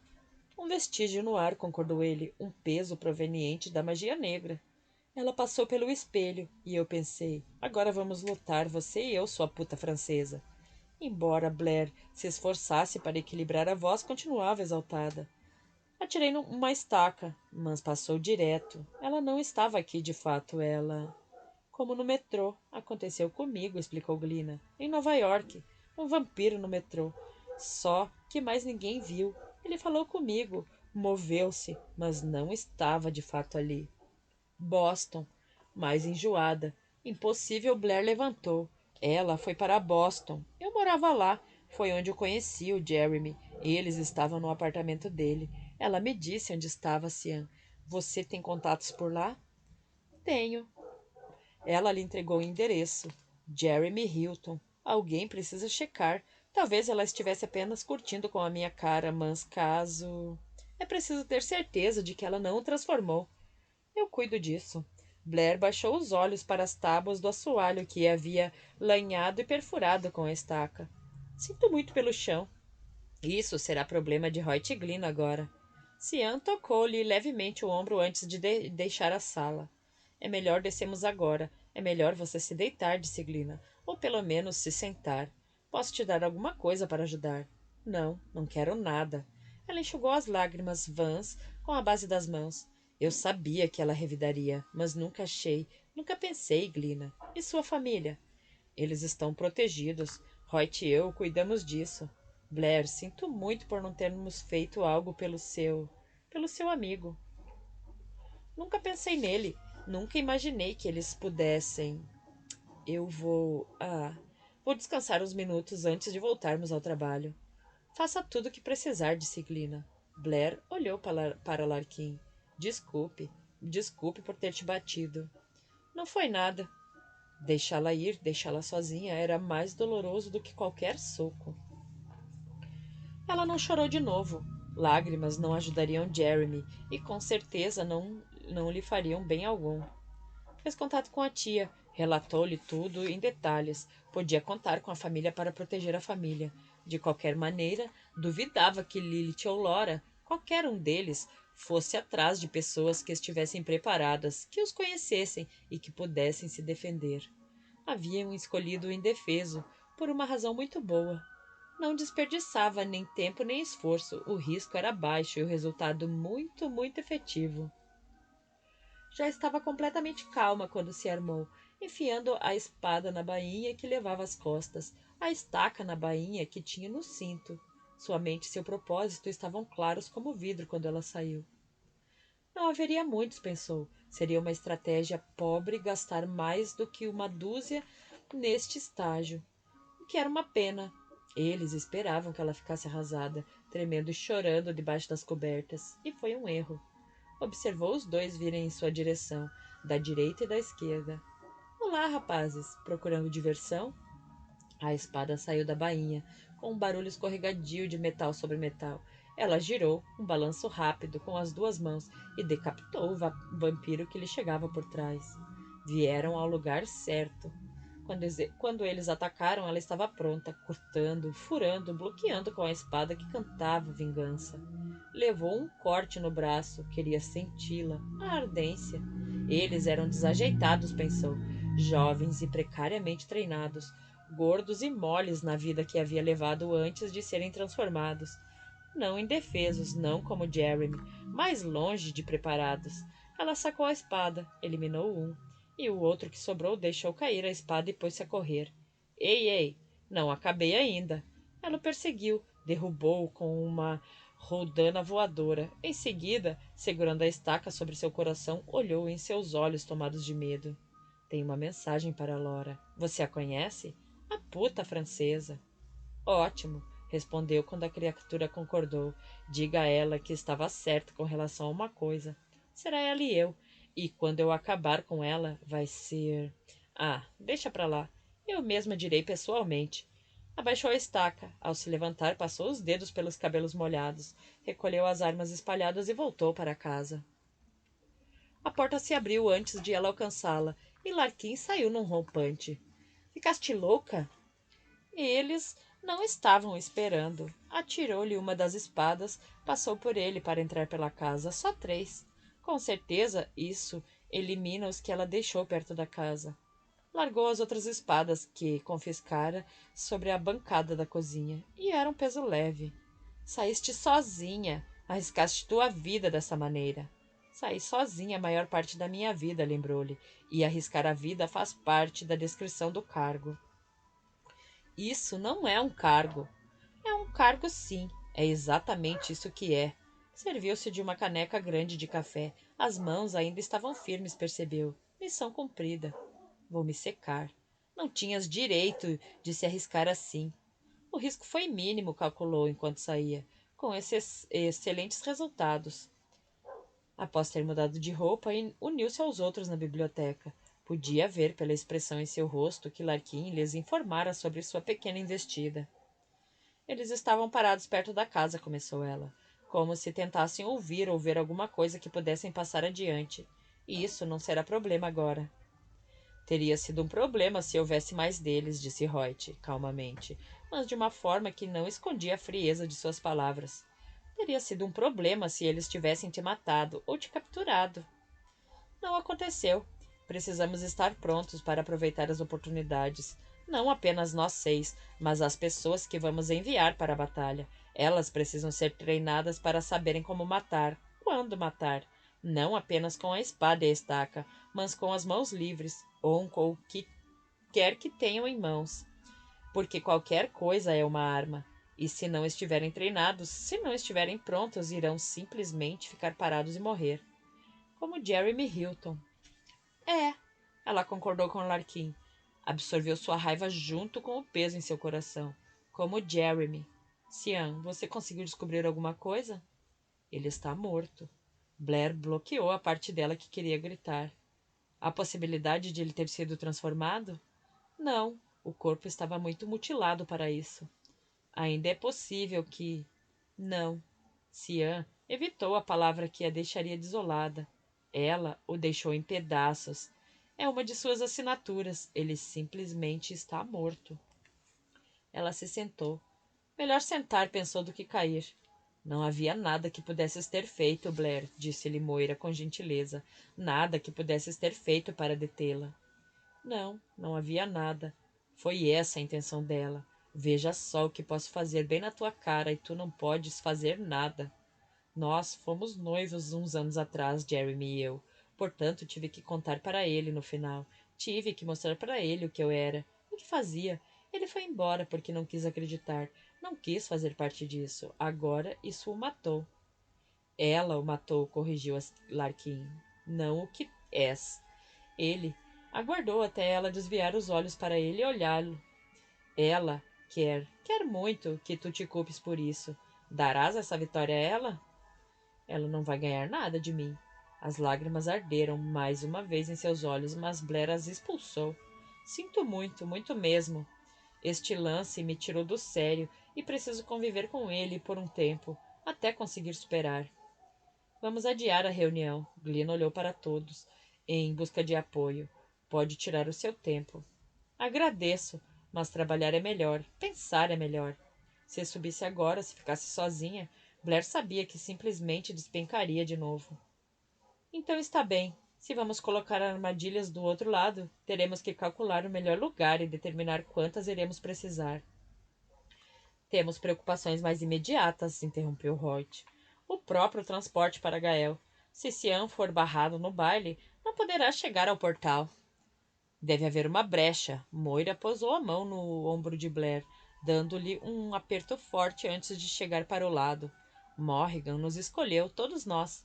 Um vestígio no ar, concordou ele, um peso proveniente da magia negra. Ela passou pelo espelho, e eu pensei, agora vamos lutar, você e eu, sua puta francesa. Embora Blair se esforçasse para equilibrar a voz, continuava exaltada. Atirei uma estaca, mas passou direto. Ela não estava aqui de fato, ela... Como no metrô. Aconteceu comigo, explicou Glina. Em Nova York. Um vampiro no metrô. Só que mais ninguém viu. Ele falou comigo. Moveu-se, mas não estava de fato ali. Boston. Mais enjoada. Impossível, Blair levantou. Ela foi para Boston. Eu morava lá. Foi onde eu conheci o Jeremy. Eles estavam no apartamento dele. Ela me disse onde estava, Cian. Você tem contatos por lá? Tenho. Ela lhe entregou o endereço. Jeremy Hilton. Alguém precisa checar. Talvez ela estivesse apenas curtindo com a minha cara, mas caso... É preciso ter certeza de que ela não o transformou. Eu cuido disso. Blair baixou os olhos para as tábuas do assoalho que havia lanhado e perfurado com a estaca. Sinto muito pelo chão. Isso será problema de Hoyt e Glynn agora. Cian tocou-lhe levemente o ombro antes de deixar a sala. É melhor descermos agora. É melhor você se deitar, disse Glina. Ou pelo menos se sentar. Posso te dar alguma coisa para ajudar. Não, não quero nada. Ela enxugou as lágrimas vãs com a base das mãos. Eu sabia que ela revidaria, mas nunca pensei, Glina. E sua família? Eles estão protegidos. Hoyt e eu cuidamos disso. Blair, sinto muito por não termos feito algo pelo seu amigo. Nunca pensei nele. Nunca imaginei que eles pudessem. Eu vou... vou descansar uns minutos antes de voltarmos ao trabalho. Faça tudo o que precisar, disse Glina. Blair olhou para Larkin. Desculpe por ter te batido. Não foi nada. Deixá-la ir, deixá-la sozinha, era mais doloroso do que qualquer soco. Ela não chorou de novo. Lágrimas não ajudariam Jeremy e com certeza não lhe fariam bem algum. Fez contato com a tia, relatou-lhe tudo em detalhes. Podia contar com a família para proteger a família. De qualquer maneira, duvidava que Lilith ou Laura, qualquer um deles, fosse atrás de pessoas que estivessem preparadas, que os conhecessem e que pudessem se defender. Haviam escolhido o indefeso, por uma razão muito boa. Não desperdiçava nem tempo nem esforço, o risco era baixo e o resultado muito, muito efetivo. Já estava completamente calma quando se armou, enfiando a espada na bainha que levava às costas, a estaca na bainha que tinha no cinto. Sua mente e seu propósito estavam claros como vidro quando ela saiu. Não haveria muitos, pensou. Seria uma estratégia pobre gastar mais do que uma dúzia neste estágio. O que era uma pena. Eles esperavam que ela ficasse arrasada, tremendo e chorando debaixo das cobertas. E foi um erro. Observou os dois virem em sua direção, da direita e da esquerda. Olá, rapazes, procurando diversão? A espada saiu da bainha, com um barulho escorregadio de metal sobre metal. Ela girou, um balanço rápido, com as duas mãos, e decapitou o vampiro que lhe chegava por trás. Vieram ao lugar certo. Quando eles atacaram, ela estava pronta, cortando, furando, bloqueando com a espada que cantava vingança. Levou um corte no braço, queria senti-la, a ardência. Eles eram desajeitados, pensou, jovens e precariamente treinados, gordos e moles na vida que havia levado antes de serem transformados. Não indefesos, não como Jeremy, mas longe de preparados. Ela sacou a espada, eliminou um, e o outro que sobrou deixou cair a espada e pôs-se a correr. Ei, ei, não acabei ainda. Ela o perseguiu, derrubou-o com uma roldana voadora. Em seguida, segurando a estaca sobre seu coração, olhou em seus olhos tomados de medo. Tem uma mensagem para Laura. Você a conhece? A puta francesa. Ótimo, respondeu quando a criatura concordou. Diga a ela que estava certo com relação a uma coisa. Será ela e eu. E quando eu acabar com ela, vai ser... Ah, deixa pra lá. Eu mesma direi pessoalmente. Abaixou a estaca. Ao se levantar, passou os dedos pelos cabelos molhados, recolheu as armas espalhadas e voltou para casa. A porta se abriu antes de ela alcançá-la, e Larquim saiu num rompante. Ficaste louca? Eles não estavam esperando. Atirou-lhe uma das espadas, passou por ele para entrar pela casa. Só 3. Com certeza, isso elimina os que ela deixou perto da casa. Largou as outras espadas que confiscara sobre a bancada da cozinha. E era um peso leve. Saíste sozinha. Arriscaste tua vida dessa maneira. Saí sozinha a maior parte da minha vida, lembrou-lhe. E arriscar a vida faz parte da descrição do cargo. Isso não é um cargo. É um cargo, sim. É exatamente isso que é. Serviu-se de uma caneca grande de café. As mãos ainda estavam firmes, percebeu. Missão cumprida. Vou me secar. Não tinhas direito de se arriscar assim. O risco foi mínimo, calculou enquanto saía, com esses excelentes resultados. Após ter mudado de roupa, uniu-se aos outros na biblioteca. Podia ver pela expressão em seu rosto que Larquim lhes informara sobre sua pequena investida. Eles estavam parados perto da casa, começou ela, como se tentassem ouvir ou ver alguma coisa que pudessem passar adiante. E isso não será problema agora. Teria sido um problema se houvesse mais deles, disse Hoyt, calmamente, mas de uma forma que não escondia a frieza de suas palavras. Teria sido um problema se eles tivessem te matado ou te capturado. Não aconteceu. Precisamos estar prontos para aproveitar as oportunidades. Não apenas nós 6, mas as pessoas que vamos enviar para a batalha. Elas precisam ser treinadas para saberem como matar, quando matar. Não apenas com a espada e a estaca, mas com as mãos livres, ou com o que quer que tenham em mãos. Porque qualquer coisa é uma arma. E se não estiverem treinados, se não estiverem prontos, irão simplesmente ficar parados e morrer. Como Jeremy Hilton. É, ela concordou com Larkin. Absorveu sua raiva junto com o peso em seu coração. Como Jeremy. Cian, você conseguiu descobrir alguma coisa? Ele está morto. Blair bloqueou a parte dela que queria gritar. A possibilidade de ele ter sido transformado? Não, o corpo estava muito mutilado para isso. Ainda é possível que... Não. Cian evitou a palavra que a deixaria desolada. Ela o deixou em pedaços. É uma de suas assinaturas. Ele simplesmente está morto. Ela se sentou. Melhor sentar, pensou, do que cair. Não havia nada que pudesses ter feito, Blair, disse-lhe Moira com gentileza. Nada que pudesses ter feito para detê-la. Não, não havia nada. Foi essa a intenção dela. Veja só o que posso fazer bem na tua cara e tu não podes fazer nada. Nós fomos noivos uns anos atrás, Jeremy e eu. Portanto, tive que contar para ele no final. Tive que mostrar para ele o que eu era, o que fazia. Ele foi embora porque não quis acreditar. Não quis fazer parte disso. Agora isso o matou. Ela o matou, corrigiu Larkin. Não o que és. Ele aguardou até ela desviar os olhos para ele e olhá-lo. Ela quer muito que tu te culpes por isso. Darás essa vitória a ela? Ela não vai ganhar nada de mim. As lágrimas arderam mais uma vez em seus olhos, mas Blair as expulsou. Sinto muito, muito mesmo. Este lance me tirou do sério e preciso conviver com ele por um tempo, até conseguir superar. Vamos adiar a reunião. Glynn olhou para todos, em busca de apoio. Pode tirar o seu tempo. Agradeço, mas trabalhar é melhor, pensar é melhor. Se subisse agora, se ficasse sozinha, Blair sabia que simplesmente despencaria de novo. Então está bem. Se vamos colocar armadilhas do outro lado, teremos que calcular o melhor lugar e determinar quantas iremos precisar. Temos preocupações mais imediatas, interrompeu Hoyt. O próprio transporte para Gael. Se Cian for barrado no baile, não poderá chegar ao portal. Deve haver uma brecha. Moira posou a mão no ombro de Blair, dando-lhe um aperto forte antes de chegar para o lado. Morrigan nos escolheu, todos nós.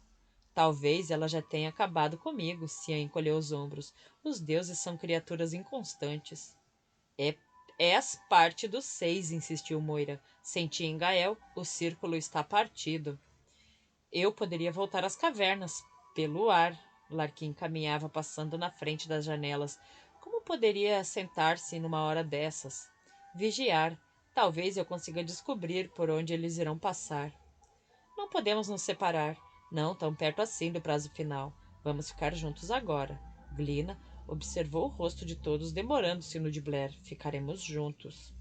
Talvez ela já tenha acabado comigo, Cian encolheu os ombros. Os deuses são criaturas inconstantes. É, és parte dos 6, insistiu Moira. Senti em Gael, o círculo está partido. Eu poderia voltar às cavernas, pelo ar. Larkin caminhava passando na frente das janelas. Como poderia sentar-se numa hora dessas? Vigiar. Talvez eu consiga descobrir por onde eles irão passar. Não podemos nos separar. Não tão perto assim do prazo final. Vamos ficar juntos agora. Glina observou o rosto de todos, demorando-se no de Blair. Ficaremos juntos.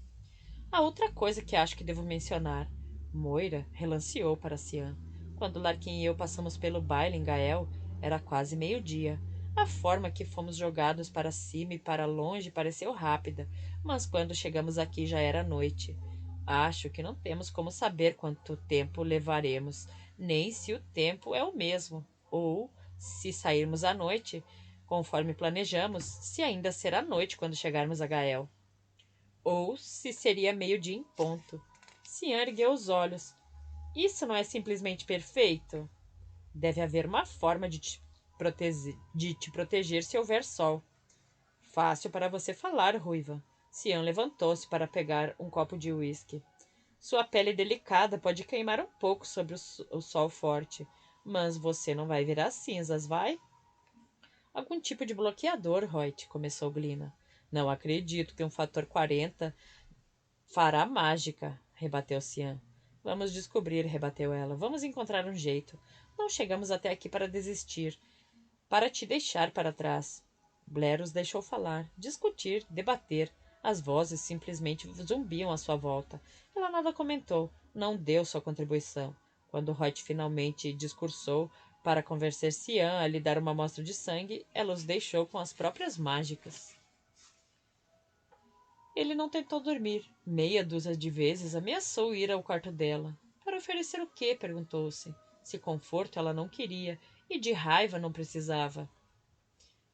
Há outra coisa que acho que devo mencionar. Moira relanceou para Cian. Quando Larkin e eu passamos pelo baile em Gael, era quase meio-dia. A forma que fomos jogados para cima e para longe pareceu rápida, mas quando chegamos aqui já era noite. Acho que não temos como saber quanto tempo levaremos, nem se o tempo é o mesmo, ou, se sairmos à noite, conforme planejamos, se ainda será noite quando chegarmos a Gael. Ou se seria meio-dia em ponto. Cian ergueu os olhos. Isso não é simplesmente perfeito? Deve haver uma forma de te proteger se houver sol. Fácil para você falar, Ruiva. Cian levantou-se para pegar um copo de uísque. Sua pele delicada pode queimar um pouco sobre o sol forte, mas você não vai virar cinzas, vai? Algum tipo de bloqueador, Hoyt, começou Glina. Não acredito que um fator 40 fará mágica, rebateu Cian. Vamos descobrir, rebateu ela. Vamos encontrar um jeito. Não chegamos até aqui para desistir, para te deixar para trás. Blair os deixou falar, discutir, debater. As vozes simplesmente zumbiam à sua volta. Ela nada comentou, não deu sua contribuição. Quando Hoyt finalmente discursou para convencer Cian a lhe dar uma amostra de sangue, ela os deixou com as próprias mágicas. Ele não tentou dormir. Meia dúzia de vezes ameaçou ir ao quarto dela. Para oferecer o quê? Perguntou-se. Se conforto ela não queria, e de raiva não precisava.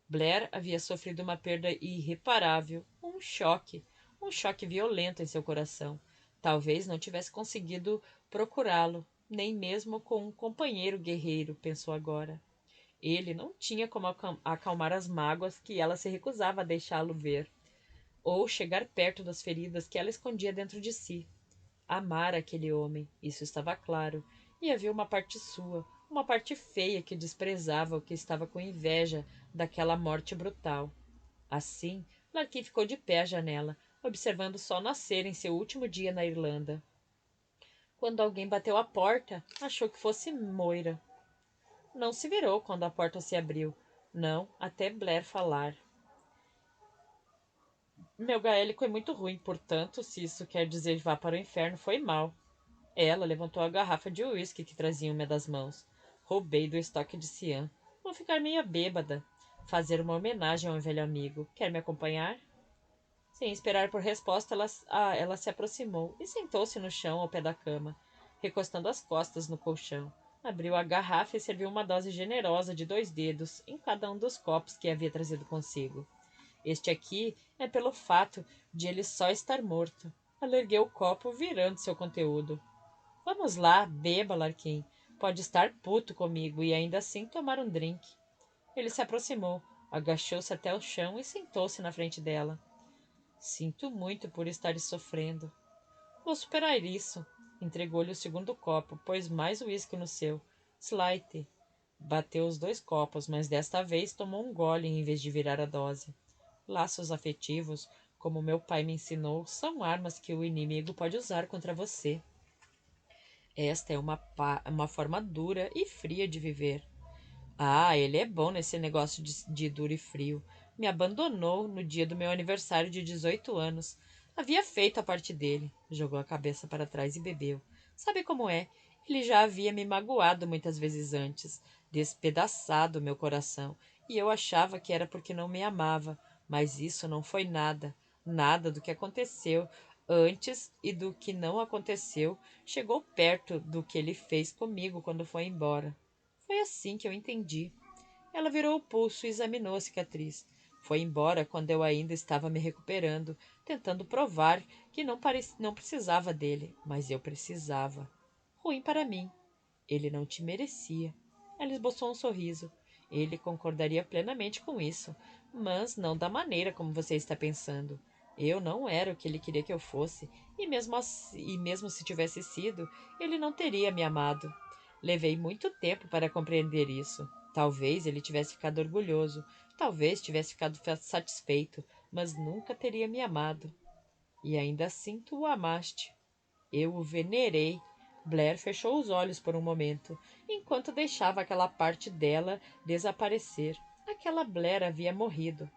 Blair havia sofrido uma perda irreparável, um choque violento em seu coração. Talvez não tivesse conseguido procurá-lo, nem mesmo com um companheiro guerreiro, pensou agora. Ele não tinha como acalmar as mágoas que ela se recusava a deixá-lo ver, ou chegar perto das feridas que ela escondia dentro de si. Amara aquele homem, isso estava claro, e havia uma parte sua, uma parte feia que desprezava o que estava com inveja daquela morte brutal. Assim, Larkin ficou de pé à janela, observando o sol nascer em seu último dia na Irlanda. Quando alguém bateu à porta, achou que fosse Moira. Não se virou quando a porta se abriu, não até Blair falar. Meu gaélico é muito ruim, portanto, se isso quer dizer vá para o inferno, foi mal. Ela levantou a garrafa de uísque que trazia em uma das mãos. Roubei do estoque de Cian. Vou ficar meia bêbada. Fazer uma homenagem ao velho amigo. Quer me acompanhar? Sem esperar por resposta, ela se aproximou e sentou-se no chão ao pé da cama, recostando as costas no colchão. Abriu a garrafa e serviu uma dose generosa de 2 dedos em cada um dos copos que havia trazido consigo. Este aqui é pelo fato de ele só estar morto. Ela ergueu o copo, virando seu conteúdo. Vamos lá, beba, Larquim. Pode estar puto comigo e ainda assim tomar um drink. Ele se aproximou, agachou-se até o chão e sentou-se na frente dela. Sinto muito por estar sofrendo. Vou superar isso. Entregou-lhe o segundo copo, pôs mais uísque no seu. Slight. Bateu os 2 copos, mas desta vez tomou um gole em vez de virar a dose. Laços afetivos, como meu pai me ensinou, são armas que o inimigo pode usar contra você. Esta é uma forma dura e fria de viver. Ah, ele é bom nesse negócio de duro e frio. Me abandonou no dia do meu aniversário de 18 anos. Havia feito a parte dele. Jogou a cabeça para trás e bebeu. Sabe como é? Ele já havia me magoado muitas vezes antes, despedaçado meu coração, e eu achava que era porque não me amava, mas isso não foi nada. Nada do que aconteceu antes e do que não aconteceu chegou perto do que ele fez comigo quando foi embora. Foi assim que eu entendi. Ela virou o pulso e examinou a cicatriz. Foi embora quando eu ainda estava me recuperando, tentando provar que não precisava dele, mas eu precisava. Ruim para mim. Ele não te merecia. Ela esboçou um sorriso. Ele concordaria plenamente com isso, mas não da maneira como você está pensando. Eu não era o que ele queria que eu fosse, e mesmo se tivesse sido, ele não teria me amado. Levei muito tempo para compreender isso. Talvez ele tivesse ficado orgulhoso, talvez tivesse ficado satisfeito, mas nunca teria me amado. E ainda assim tu o amaste. Eu o venerei. Blair fechou os olhos por um momento, enquanto deixava aquela parte dela desaparecer. Aquela Blair havia morrido.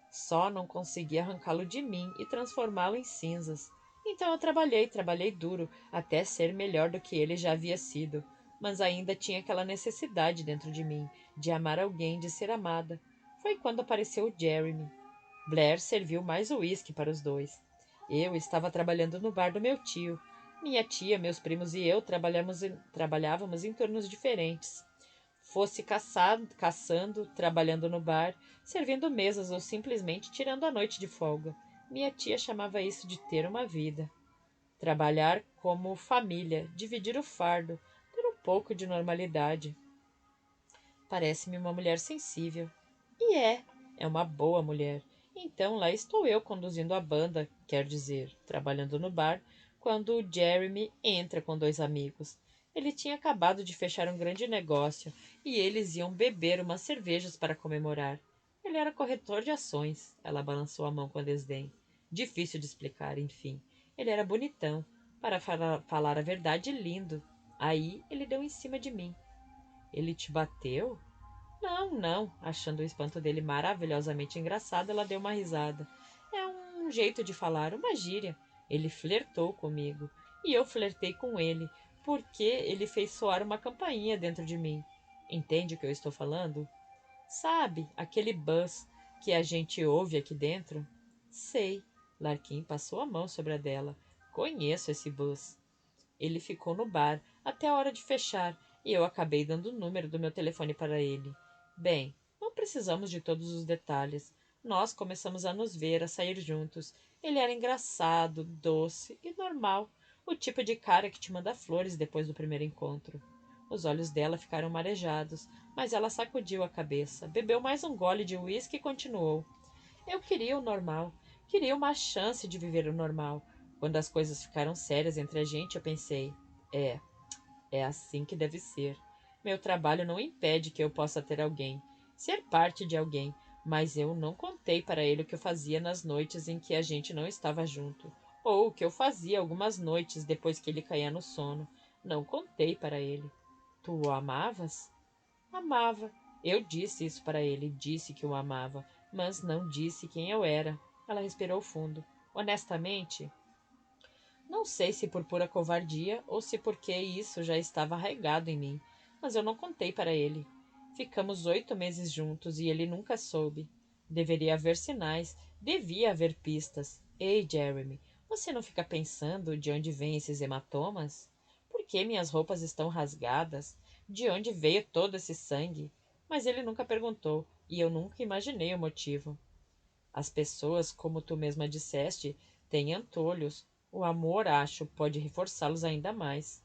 Só não consegui arrancá-lo de mim e transformá-lo em cinzas. Então eu trabalhei duro, até ser melhor do que ele já havia sido. Mas ainda tinha aquela necessidade dentro de mim, de amar alguém, de ser amada. Foi quando apareceu o Jeremy. Blair serviu mais uísque para os dois. Eu estava trabalhando no bar do meu tio. Minha tia, meus primos e eu trabalhávamos em turnos diferentes. Fosse caçando, trabalhando no bar, servindo mesas ou simplesmente tirando a noite de folga. Minha tia chamava isso de ter uma vida. Trabalhar como família, dividir o fardo, ter um pouco de normalidade. Parece-me uma mulher sensível. E é uma boa mulher. Então lá estou eu conduzindo a banda, quer dizer, trabalhando no bar, quando o Jeremy entra com 2 amigos. Ele tinha acabado de fechar um grande negócio e eles iam beber umas cervejas para comemorar. Ele era corretor de ações. Ela balançou a mão com desdém. Difícil de explicar, enfim. Ele era bonitão. Para falar a verdade, lindo. Aí ele deu em cima de mim. Ele te bateu? Não, não. Achando o espanto dele maravilhosamente engraçado, ela deu uma risada. É um jeito de falar, uma gíria. Ele flertou comigo. E eu flertei com ele, porque ele fez soar uma campainha dentro de mim. Entende o que eu estou falando? Sabe, aquele buzz que a gente ouve aqui dentro? Sei. Larkin passou a mão sobre a dela. Conheço esse buzz. Ele ficou no bar até a hora de fechar e eu acabei dando o número do meu telefone para ele. Bem, não precisamos de todos os detalhes. Nós começamos a nos ver, a sair juntos. Ele era engraçado, doce e normal. O tipo de cara que te manda flores depois do primeiro encontro. Os olhos dela ficaram marejados, mas ela sacudiu a cabeça, bebeu mais um gole de uísque e continuou. Eu queria o normal. Queria uma chance de viver o normal. Quando as coisas ficaram sérias entre a gente, eu pensei: é, é assim que deve ser. Meu trabalho não impede que eu possa ter alguém, ser parte de alguém, mas eu não contei para ele o que eu fazia nas noites em que a gente não estava junto, ou o que eu fazia algumas noites depois que ele caía no sono. Não contei para ele. Tu o amavas? Amava. Eu disse isso para ele, disse que o amava, mas não disse quem eu era. Ela respirou fundo. Honestamente, não sei se por pura covardia ou se porque isso já estava arraigado em mim, mas eu não contei para ele. Ficamos 8 meses juntos e ele nunca soube. Deveria haver sinais, devia haver pistas. Ei, Jeremy, você não fica pensando de onde vêm esses hematomas? Por que minhas roupas estão rasgadas? De onde veio todo esse sangue? Mas ele nunca perguntou, e eu nunca imaginei o motivo. As pessoas, como tu mesma disseste, têm antolhos. O amor, acho, pode reforçá-los ainda mais.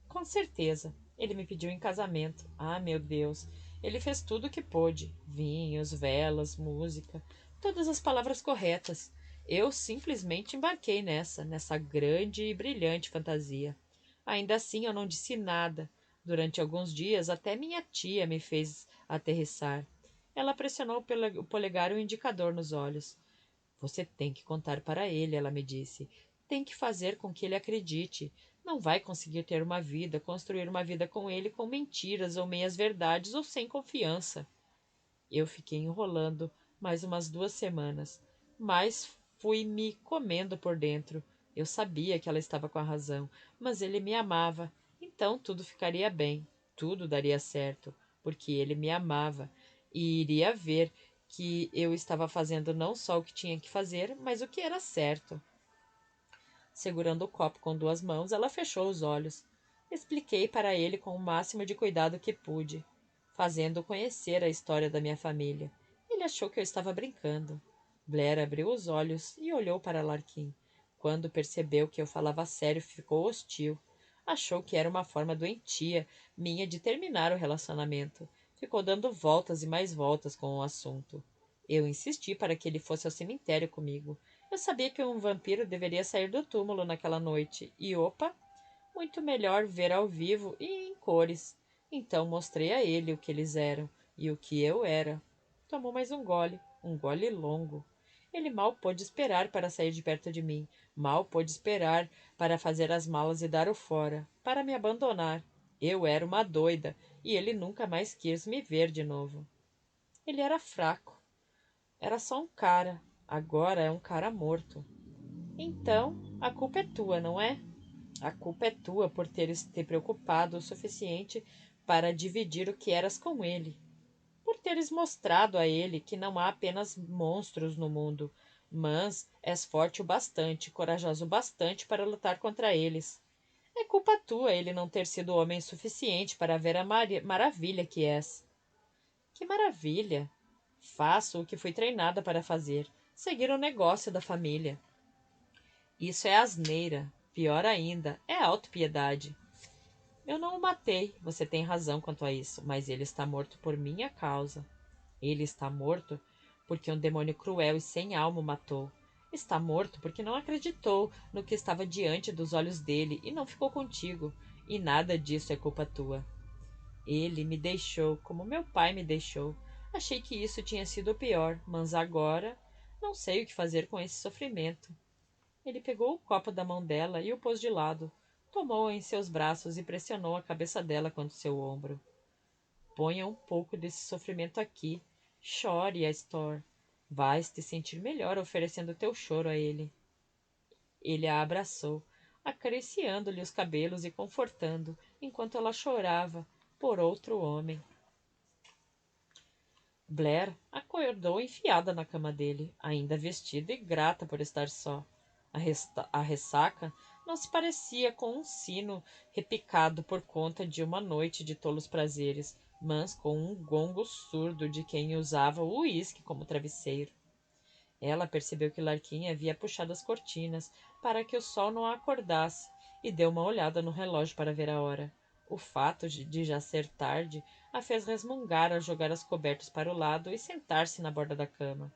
Com certeza. Ele me pediu em casamento. Ah, meu Deus. Ele fez tudo o que pôde. Vinhos, velas, música. Todas as palavras corretas. Eu simplesmente embarquei nessa grande e brilhante fantasia. Ainda assim, eu não disse nada. Durante alguns dias, até minha tia me fez aterrissar. Ela pressionou o polegar e o indicador nos olhos. Você tem que contar para ele, ela me disse. Tem que fazer com que ele acredite. Não vai conseguir ter uma vida, construir uma vida com ele com mentiras ou meias-verdades ou sem confiança. Eu fiquei enrolando mais umas 2 semanas, mas fui me comendo por dentro. Eu sabia que ela estava com a razão, mas ele me amava, então tudo ficaria bem, tudo daria certo, porque ele me amava e iria ver que eu estava fazendo não só o que tinha que fazer, mas o que era certo. Segurando o copo com 2 mãos, ela fechou os olhos. Expliquei para ele com o máximo de cuidado que pude, fazendo-o conhecer a história da minha família. Ele achou que eu estava brincando. Blair abriu os olhos e olhou para Larkin. Quando percebeu que eu falava sério, ficou hostil. Achou que era uma forma doentia minha de terminar o relacionamento. Ficou dando voltas e mais voltas com o assunto. Eu insisti para que ele fosse ao cemitério comigo. Eu sabia que um vampiro deveria sair do túmulo naquela noite, e opa, muito melhor ver ao vivo e em cores. Então mostrei a ele o que eles eram e o que eu era. Tomou mais um gole longo. Ele mal pôde esperar para sair de perto de mim, mal pôde esperar para fazer as malas e dar o fora, para me abandonar. Eu era uma doida, e ele nunca mais quis me ver de novo. Ele era fraco. Era só um cara. Agora é um cara morto. Então, a culpa é tua, não é? A culpa é tua por teres te preocupado o suficiente para dividir o que eras com ele. Por teres mostrado a ele que não há apenas monstros no mundo, mas és forte o bastante, corajoso o bastante para lutar contra eles. É culpa tua ele não ter sido homem suficiente para ver a maravilha que és. Que maravilha! Faço o que fui treinada para fazer, seguir o negócio da família. Isso é asneira. Pior ainda, é autopiedade. Eu não o matei, você tem razão quanto a isso, mas ele está morto por minha causa. Ele está morto porque um demônio cruel e sem alma o matou. Está morto porque não acreditou no que estava diante dos olhos dele e não ficou contigo. E nada disso é culpa tua. Ele me deixou como meu pai me deixou. Achei que isso tinha sido o pior, mas agora não sei o que fazer com esse sofrimento. Ele pegou o copo da mão dela e o pôs de lado. Tomou-a em seus braços e pressionou a cabeça dela contra seu ombro. Ponha um pouco desse sofrimento aqui. Chore, Astor. Vais te sentir melhor oferecendo teu choro a ele. Ele a abraçou, acariciando-lhe os cabelos e confortando, enquanto ela chorava por outro homem. Blair acordou enfiada na cama dele, ainda vestida e grata por estar só. A ressaca não se parecia com um sino repicado por conta de uma noite de tolos prazeres, mas com um gongo surdo de quem usava o uísque como travesseiro. Ela percebeu que Larquim havia puxado as cortinas para que o sol não a acordasse e deu uma olhada no relógio para ver a hora. O fato de já ser tarde a fez resmungar ao jogar as cobertas para o lado e sentar-se na borda da cama.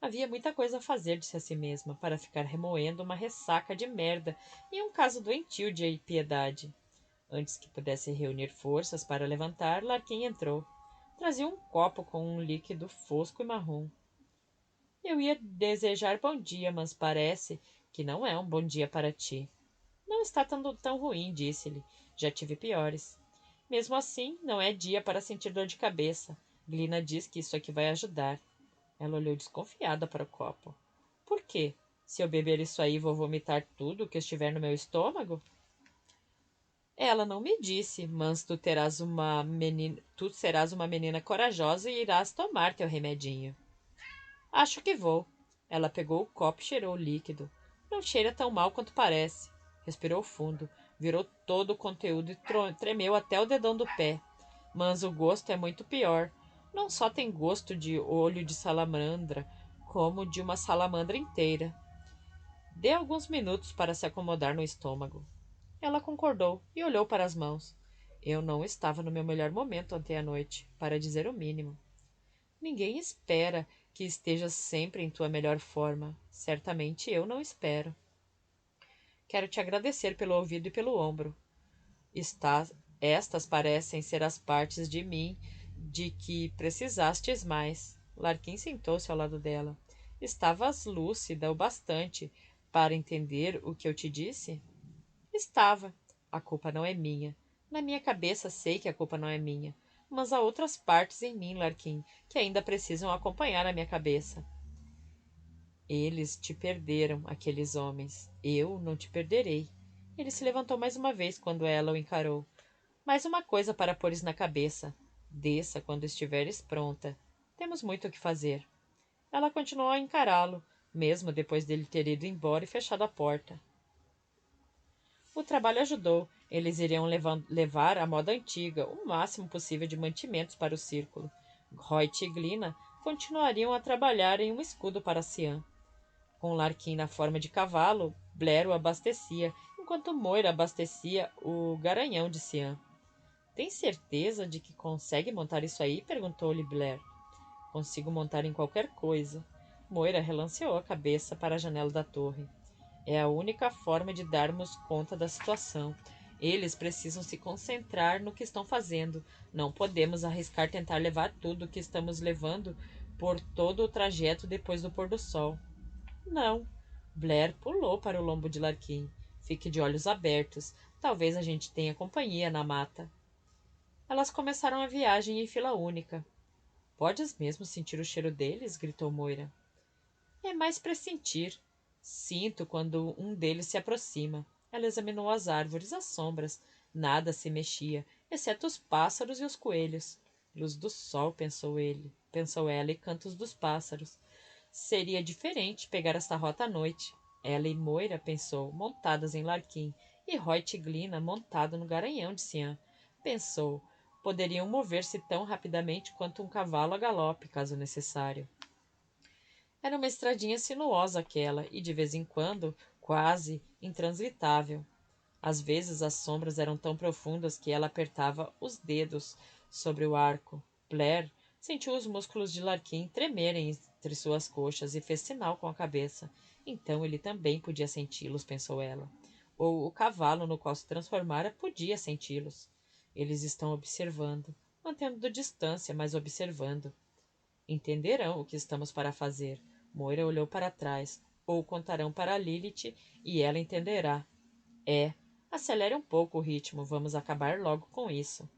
Havia muita coisa a fazer, disse a si mesma, para ficar remoendo uma ressaca de merda e um caso doentio de impiedade. Antes que pudesse reunir forças para levantar, Larquim entrou. Trazia um copo com um líquido fosco e marrom. Eu ia desejar bom dia, mas parece que não é um bom dia para ti. Não está tão ruim, disse-lhe. Já tive piores. Mesmo assim, não é dia para sentir dor de cabeça. Glina diz que isso aqui vai ajudar. Ela olhou desconfiada para o copo. quê? Se eu beber isso aí, vou vomitar tudo que estiver no meu estômago? Ela não me disse, mas tu serás uma menina corajosa e irás tomar teu remedinho. Acho que vou. Ela pegou o copo e cheirou o líquido. Não cheira tão mal quanto parece. Respirou fundo, virou todo o conteúdo e tremeu até o dedão do pé. Mas o gosto é muito pior. Não só tem gosto de olho de salamandra, como de uma salamandra inteira. Dê alguns minutos para se acomodar no estômago. Ela concordou e olhou para as mãos. Eu não estava no meu melhor momento ontem à noite, para dizer o mínimo. Ninguém espera que estejas sempre em tua melhor forma. Certamente eu não espero. Quero te agradecer pelo ouvido e pelo ombro. Estas parecem ser as partes de mim de que precisastes mais. Larkin sentou-se ao lado dela. Estavas lúcida o bastante para entender o que eu te disse? Estava. A culpa não é minha. Na minha cabeça sei que a culpa não é minha. Mas há outras partes em mim, Larkin, que ainda precisam acompanhar a minha cabeça. Eles te perderam, aqueles homens. Eu não te perderei. Ele se levantou mais uma vez quando ela o encarou. Mais uma coisa para pôres na cabeça. Desça quando estiveres pronta. Temos muito o que fazer. Ela continuou a encará-lo, mesmo depois dele ter ido embora e fechado a porta. O trabalho ajudou. Eles iriam levar a moda antiga, o máximo possível de mantimentos para o círculo. Hoyt e Glina continuariam a trabalhar em um escudo para Cian. Com Larkin na forma de cavalo, Blair o abastecia, enquanto Moira abastecia o garanhão de Cian. Tem certeza de que consegue montar isso aí? Perguntou-lhe Blair. Consigo montar em qualquer coisa. Moira relanceou a cabeça para a janela da torre. É a única forma de darmos conta da situação. Eles precisam se concentrar no que estão fazendo. Não podemos arriscar tentar levar tudo o que estamos levando por todo o trajeto depois do pôr do sol. Não. Blair pulou para o lombo de Larkin. Fique de olhos abertos. Talvez a gente tenha companhia na mata. Elas começaram a viagem em fila única. Podes mesmo sentir o cheiro deles? Gritou Moira. É mais pressentir. Sinto quando um deles se aproxima. Ela examinou as árvores, as sombras. Nada se mexia, exceto os pássaros e os coelhos. Luz do sol, pensou ela, e cantos dos pássaros. Seria diferente pegar esta rota à noite. Ela e Moira, pensou, montadas em Larkin, e Hoyt e Glina montado no garanhão de Cian. Pensou, poderiam mover-se tão rapidamente quanto um cavalo a galope, caso necessário. Era uma estradinha sinuosa aquela, e de vez em quando, quase intransitável. Às vezes as sombras eram tão profundas que ela apertava os dedos sobre o arco. Blair sentiu os músculos de Larkin tremerem entre suas coxas e fez sinal com a cabeça. Então ele também podia senti-los, pensou ela. Ou o cavalo no qual se transformara podia senti-los. Eles estão observando, mantendo distância, mas observando. Entenderão o que estamos para fazer. Moira olhou para trás. Ou contarão para Lilith e ela entenderá. Acelere um pouco o ritmo, vamos acabar logo com isso.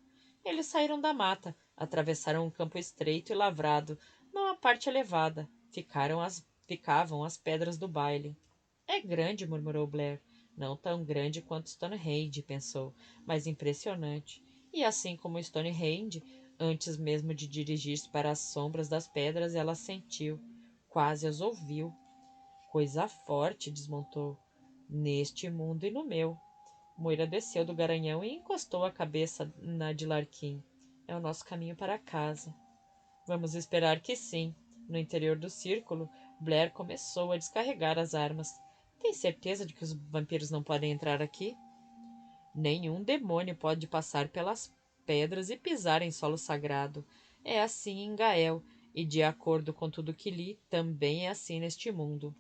Eles saíram da mata, atravessaram um campo estreito e lavrado, não a parte elevada. Ficavam as pedras do baile. É grande, murmurou Blair. Não tão grande quanto Stonehenge, pensou, mas impressionante. E assim como Stonehenge, antes mesmo de dirigir-se para as sombras das pedras, ela sentiu, quase as ouviu. Coisa forte, desmontou. Neste mundo e no meu. Moira desceu do garanhão e encostou a cabeça na de Larkin. É o nosso caminho para casa. Vamos esperar que sim. No interior do círculo, Blair começou a descarregar as armas. Tem certeza de que os vampiros não podem entrar aqui? Nenhum demônio pode passar pelas pedras e pisar em solo sagrado. É assim em Gael, e de acordo com tudo que li, também é assim neste mundo.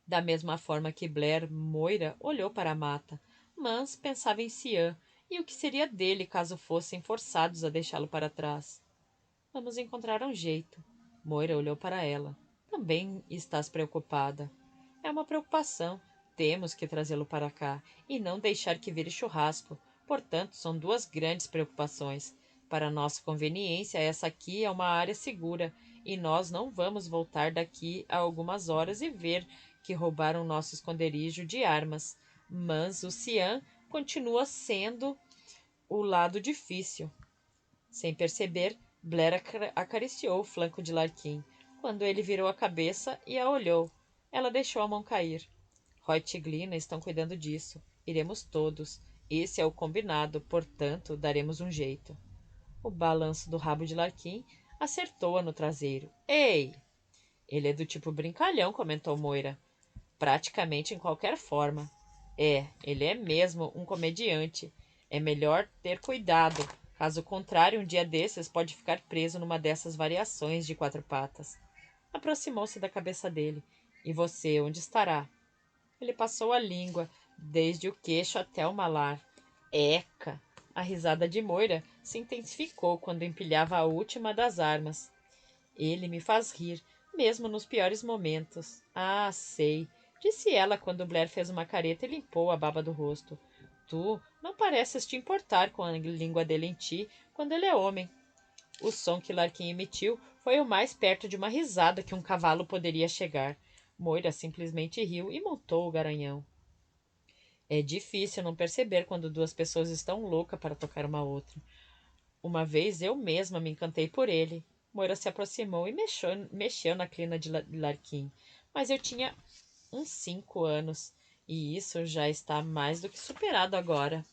Da mesma forma que Blair, Moira olhou para a mata, mas pensava em Cian e o que seria dele caso fossem forçados a deixá-lo para trás. Vamos encontrar um jeito. Moira olhou para ela. Também estás preocupada. É uma preocupação. Temos que trazê-lo para cá e não deixar que vire churrasco. Portanto, são duas grandes preocupações. Para nossa conveniência, essa aqui é uma área segura e nós não vamos voltar daqui a algumas horas e ver que roubaram nosso esconderijo de armas. Mas o Cian continua sendo o lado difícil. Sem perceber, Blair acariciou o flanco de Larkin. Quando ele virou a cabeça e a olhou, ela deixou a mão cair. Hoyt e Glina estão cuidando disso. Iremos todos. Esse é o combinado, portanto, daremos um jeito. O balanço do rabo de Larkin acertou-a no traseiro. Ei! Ele é do tipo brincalhão, comentou Moira. Praticamente em qualquer forma. Ele é mesmo um comediante. É melhor ter cuidado. Caso contrário, um dia desses pode ficar preso numa dessas variações de quatro patas. Aproximou-se da cabeça dele. E você, onde estará? Ele passou a língua, desde o queixo até o malar. Eca! A risada de Moira se intensificou quando empilhava a última das armas. Ele me faz rir, mesmo nos piores momentos. Ah, sei, disse ela quando Blair fez uma careta e limpou a baba do rosto. Tu não pareces te importar com a língua dele em ti quando ele é homem. O som que Larkin emitiu foi o mais perto de uma risada que um cavalo poderia chegar. Moira simplesmente riu e montou o garanhão. É difícil não perceber quando duas pessoas estão loucas para tocar uma outra. Uma vez eu mesma me encantei por ele. Moira se aproximou e mexeu na crina de Larkin. Mas eu tinha uns 5 anos, e isso já está mais do que superado agora.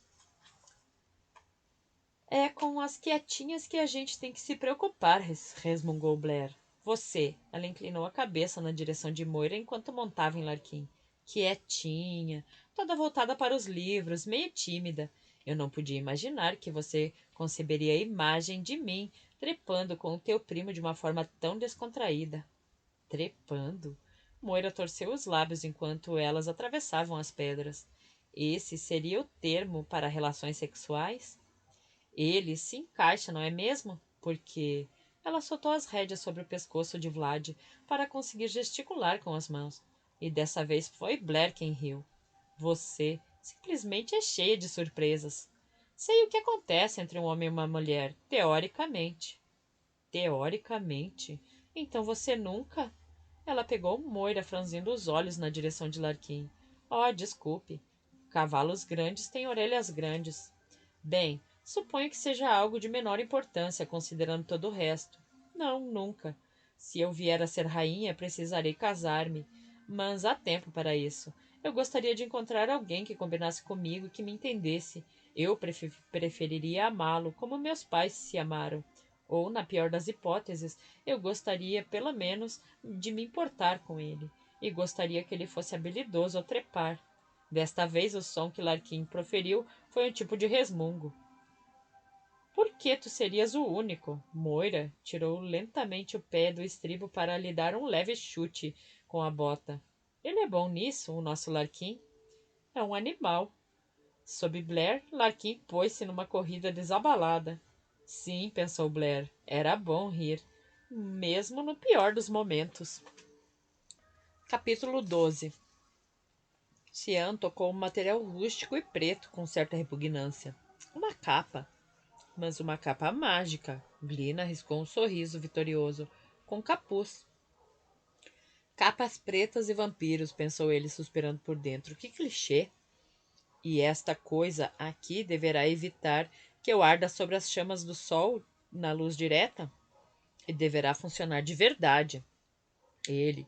É com as quietinhas que a gente tem que se preocupar, resmungou Blair. Você, ela inclinou a cabeça na direção de Moira enquanto montava em Larkin. Quietinha, toda voltada para os livros, meio tímida. Eu não podia imaginar que você conceberia a imagem de mim trepando com o teu primo de uma forma tão descontraída. Trepando? Moira torceu os lábios enquanto elas atravessavam as pedras. Esse seria o termo para relações sexuais? Ele se encaixa, não é mesmo? Porque ela soltou as rédeas sobre o pescoço de Vlad para conseguir gesticular com as mãos. E dessa vez foi Blair quem riu. Você simplesmente é cheia de surpresas. Sei o que acontece entre um homem e uma mulher, teoricamente. Teoricamente? Então você nunca? Ela pegou Moira, franzindo os olhos na direção de Larkin. Oh, desculpe. Cavalos grandes têm orelhas grandes. Bem, suponho que seja algo de menor importância, considerando todo o resto. Não, nunca. Se eu vier a ser rainha, precisarei casar-me. Mas há tempo para isso. Eu gostaria de encontrar alguém que combinasse comigo e que me entendesse. Eu preferiria amá-lo, como meus pais se amaram. Ou, na pior das hipóteses, eu gostaria, pelo menos, de me importar com ele. E gostaria que ele fosse habilidoso ao trepar. Desta vez, o som que Larkin proferiu foi um tipo de resmungo. Por que tu serias o único? Moira tirou lentamente o pé do estribo para lhe dar um leve chute com a bota. Ele é bom nisso, o nosso Larkin? É um animal. Sob Blair, Larkin pôs-se numa corrida desabalada. Sim, pensou Blair, era bom rir, mesmo no pior dos momentos. Capítulo 12. Cian tocou um material rústico e preto com certa repugnância. Uma capa. Mas uma capa mágica. Glina arriscou um sorriso vitorioso, com capuz. Capas pretas e vampiros, pensou ele, suspirando por dentro. Que clichê! E esta coisa aqui deverá evitar que eu arda sobre as chamas do sol na luz direta? E deverá funcionar de verdade. Ele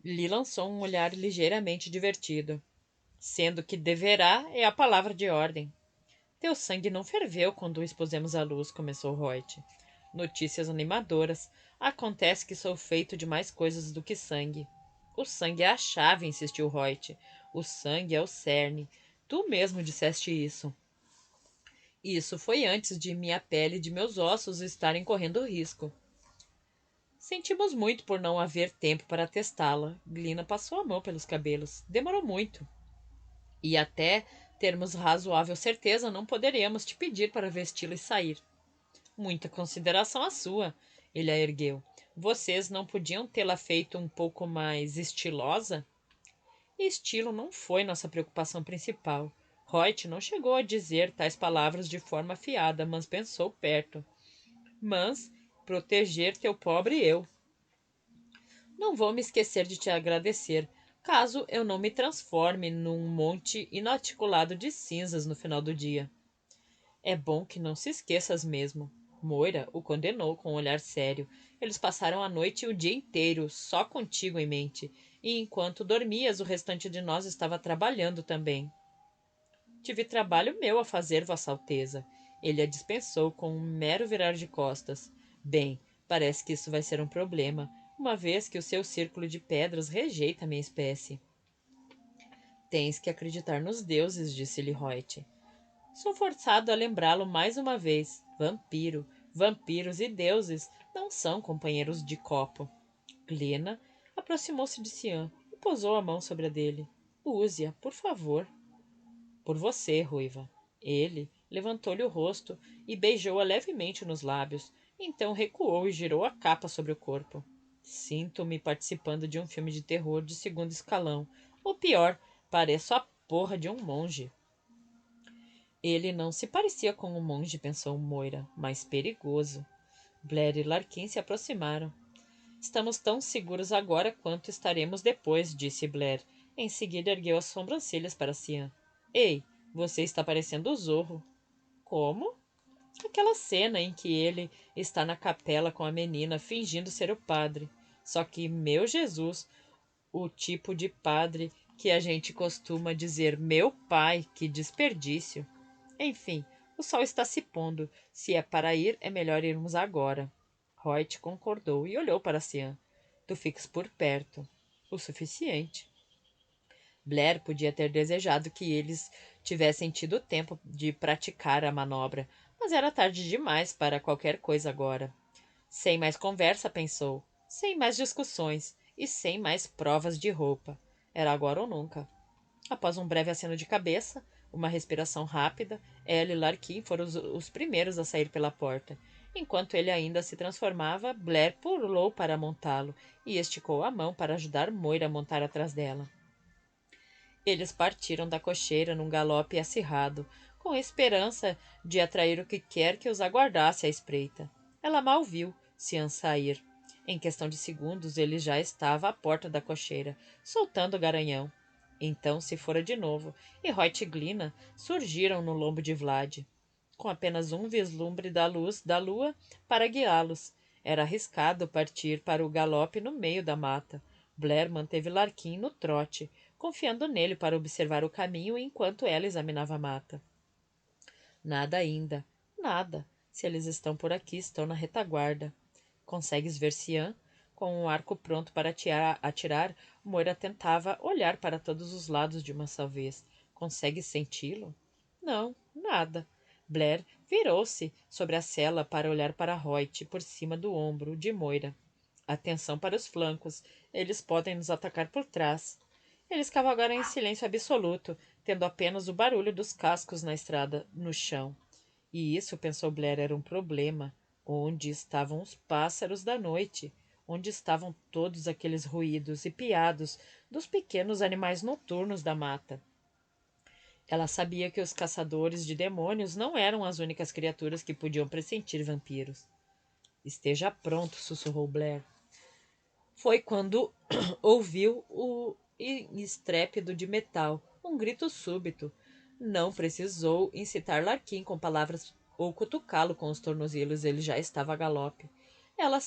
lhe lançou um olhar ligeiramente divertido. Sendo que deverá é a palavra de ordem. Teu sangue não ferveu quando o expusemos à luz, começou Hoyt. Notícias animadoras. Acontece que sou feito de mais coisas do que sangue. O sangue é a chave, insistiu Hoyt. O sangue é o cerne. Tu mesmo disseste isso. Isso foi antes de minha pele e de meus ossos estarem correndo risco. Sentimos muito por não haver tempo para testá-la. Glina passou a mão pelos cabelos. Demorou muito. E até termos razoável certeza, não poderemos te pedir para vesti-la e sair. Muita consideração a sua, ele a ergueu. Vocês não podiam tê-la feito um pouco mais estilosa? Estilo não foi nossa preocupação principal. Hoyt não chegou a dizer tais palavras de forma afiada, mas pensou perto. mas proteger teu pobre eu. Não vou me esquecer de te agradecer, caso eu não me transforme num monte inarticulado de cinzas no final do dia. É bom que não se esqueças mesmo. Moira o condenou com um olhar sério. Eles passaram a noite e o dia inteiro só contigo em mente, e enquanto dormias, o restante de nós estava trabalhando também. Tive trabalho meu a fazer, Vossa Alteza. Ele a dispensou com um mero virar de costas. Bem, parece que isso vai ser um problema, uma vez que o seu círculo de pedras rejeita a minha espécie. Tens que acreditar nos deuses, disse-lhe Hoyt. Sou forçado a lembrá-lo mais uma vez. Vampiro, vampiros e deuses não são companheiros de copo. Glena aproximou-se de Cian e pousou a mão sobre a dele. Use-a, por favor. Por você, Ruiva. Ele levantou-lhe o rosto e beijou-a levemente nos lábios. Então recuou e girou a capa sobre o corpo. Sinto-me participando de um filme de terror de segundo escalão. Ou pior, pareço a porra de um monge. Ele não se parecia com um monge, pensou Moira, mas perigoso. Blair e Larkin se aproximaram. Estamos tão seguros agora quanto estaremos depois, disse Blair. Em seguida ergueu as sobrancelhas para Cian. Ei, você está parecendo o Zorro. Como? Aquela cena em que ele está na capela com a menina fingindo ser o padre. Só que, meu Jesus, o tipo de padre que a gente costuma dizer meu pai, que desperdício. Enfim, o sol está se pondo. Se é para ir, é melhor irmos agora. Hoyt concordou e olhou para Cian. Tu fiques por perto. O suficiente. Blair podia ter desejado que eles tivessem tido tempo de praticar a manobra, mas era tarde demais para qualquer coisa agora. Sem mais conversa, pensou. Sem mais discussões e sem mais provas de roupa. Era agora ou nunca. Após um breve aceno de cabeça, uma respiração rápida, ela e Larkin foram os primeiros a sair pela porta. Enquanto ele ainda se transformava, Blair pulou para montá-lo e esticou a mão para ajudar Moira a montar atrás dela. Eles partiram da cocheira num galope acirrado, com a esperança de atrair o que quer que os aguardasse à espreita. Ela mal viu Cian sair. Em questão de segundos, ele já estava à porta da cocheira, soltando o garanhão. Então se fora de novo, e Hoyt e Glina surgiram no lombo de Vlad, com apenas um vislumbre da luz da lua para guiá-los. Era arriscado partir para o galope no meio da mata. Blair manteve Larkin no trote, confiando nele para observar o caminho enquanto ela examinava a mata. Nada ainda. Nada. Se eles estão por aqui, estão na retaguarda. Consegues ver Cian? Com um arco pronto para atirar, Moira tentava olhar para todos os lados de uma só vez. Consegues senti-lo? Não, nada. Blair virou-se sobre a cela para olhar para Hoyt por cima do ombro de Moira. Atenção para os flancos. Eles podem nos atacar por trás. Eles cavalgaram em silêncio absoluto, tendo apenas o barulho dos cascos na estrada, no chão. E isso, pensou Blair, era um problema. Onde estavam os pássaros da noite? Onde estavam todos aqueles ruídos e piados dos pequenos animais noturnos da mata? Ela sabia que os caçadores de demônios não eram as únicas criaturas que podiam pressentir vampiros. Esteja pronto, sussurrou Blair. Foi quando ouviu o estrépido de metal, um grito súbito. Não precisou incitar Larkin com palavras ou cutucá-lo com os tornozelos, ele já estava a galope. Ela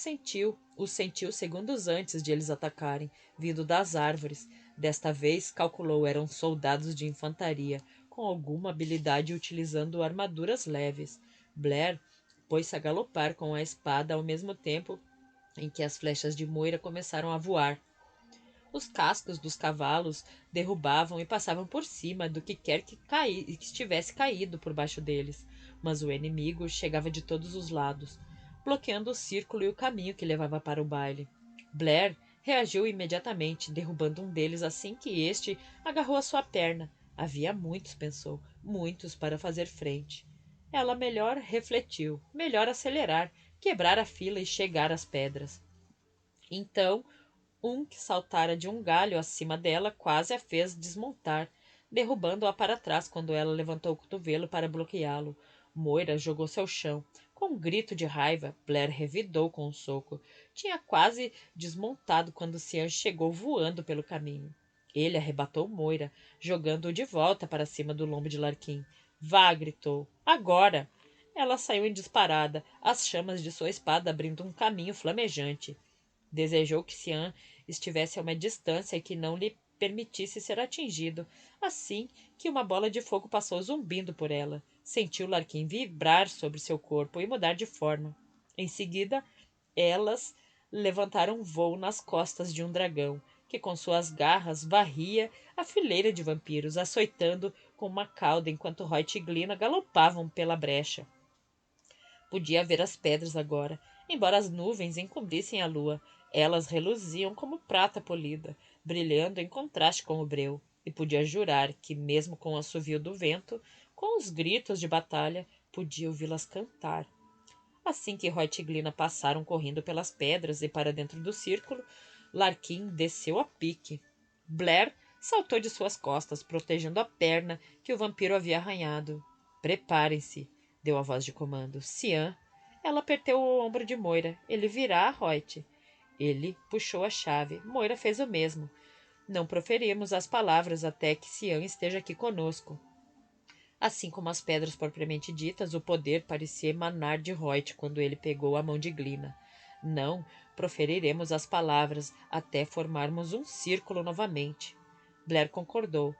o sentiu segundos antes de eles atacarem, vindo das árvores. Desta vez, calculou, eram soldados de infantaria, com alguma habilidade utilizando armaduras leves. Blair pôs-se a galopar com a espada ao mesmo tempo em que as flechas de Moira começaram a voar. Os cascos dos cavalos derrubavam e passavam por cima do que quer que estivesse caído por baixo deles, mas o inimigo chegava de todos os lados, bloqueando o círculo e o caminho que levava para o baile. Blair reagiu imediatamente, derrubando um deles assim que este agarrou a sua perna. Havia muitos, pensou, muitos para fazer frente. Ela melhor refletiu, melhor acelerar, quebrar a fila e chegar às pedras. Então, um que saltara de um galho acima dela quase a fez desmontar, derrubando-a para trás quando ela levantou o cotovelo para bloqueá-lo. Moira jogou-se ao chão, Com um grito de raiva, Blair revidou com um soco. Tinha quase desmontado quando Cian chegou voando pelo caminho. Ele arrebatou Moira, jogando-o de volta para cima do lombo de Larquim. Vá! Gritou. Agora! Ela saiu em disparada, as chamas de sua espada abrindo um caminho flamejante. Desejou que Cian estivesse a uma distância que não lhe permitisse ser atingido, assim que uma bola de fogo passou zumbindo por ela. Sentiu Larquim vibrar sobre seu corpo e mudar de forma. Em seguida, elas levantaram voo nas costas de um dragão, que com suas garras varria a fileira de vampiros, açoitando com uma cauda enquanto Hoyt e Glina galopavam pela brecha. Podia ver as pedras agora, embora as nuvens encobrissem a lua. Elas reluziam como prata polida, brilhando em contraste com o breu, e podia jurar que, mesmo com o assovio do vento, com os gritos de batalha, podia ouvi-las cantar. Assim que Hoyt e Glina passaram correndo pelas pedras e para dentro do círculo, Larquim desceu a pique. Blair saltou de suas costas, protegendo a perna que o vampiro havia arranhado. Preparem-se, deu a voz de comando. Cian. Ela apertou o ombro de Moira. Ele virá a Hoyt. Ele puxou a chave. Moira fez o mesmo. Não proferimos as palavras até que Cian esteja aqui conosco. Assim como as pedras propriamente ditas, o poder parecia emanar de Hoyt quando ele pegou a mão de Glina. Não proferiremos as palavras até formarmos um círculo novamente. Blair concordou.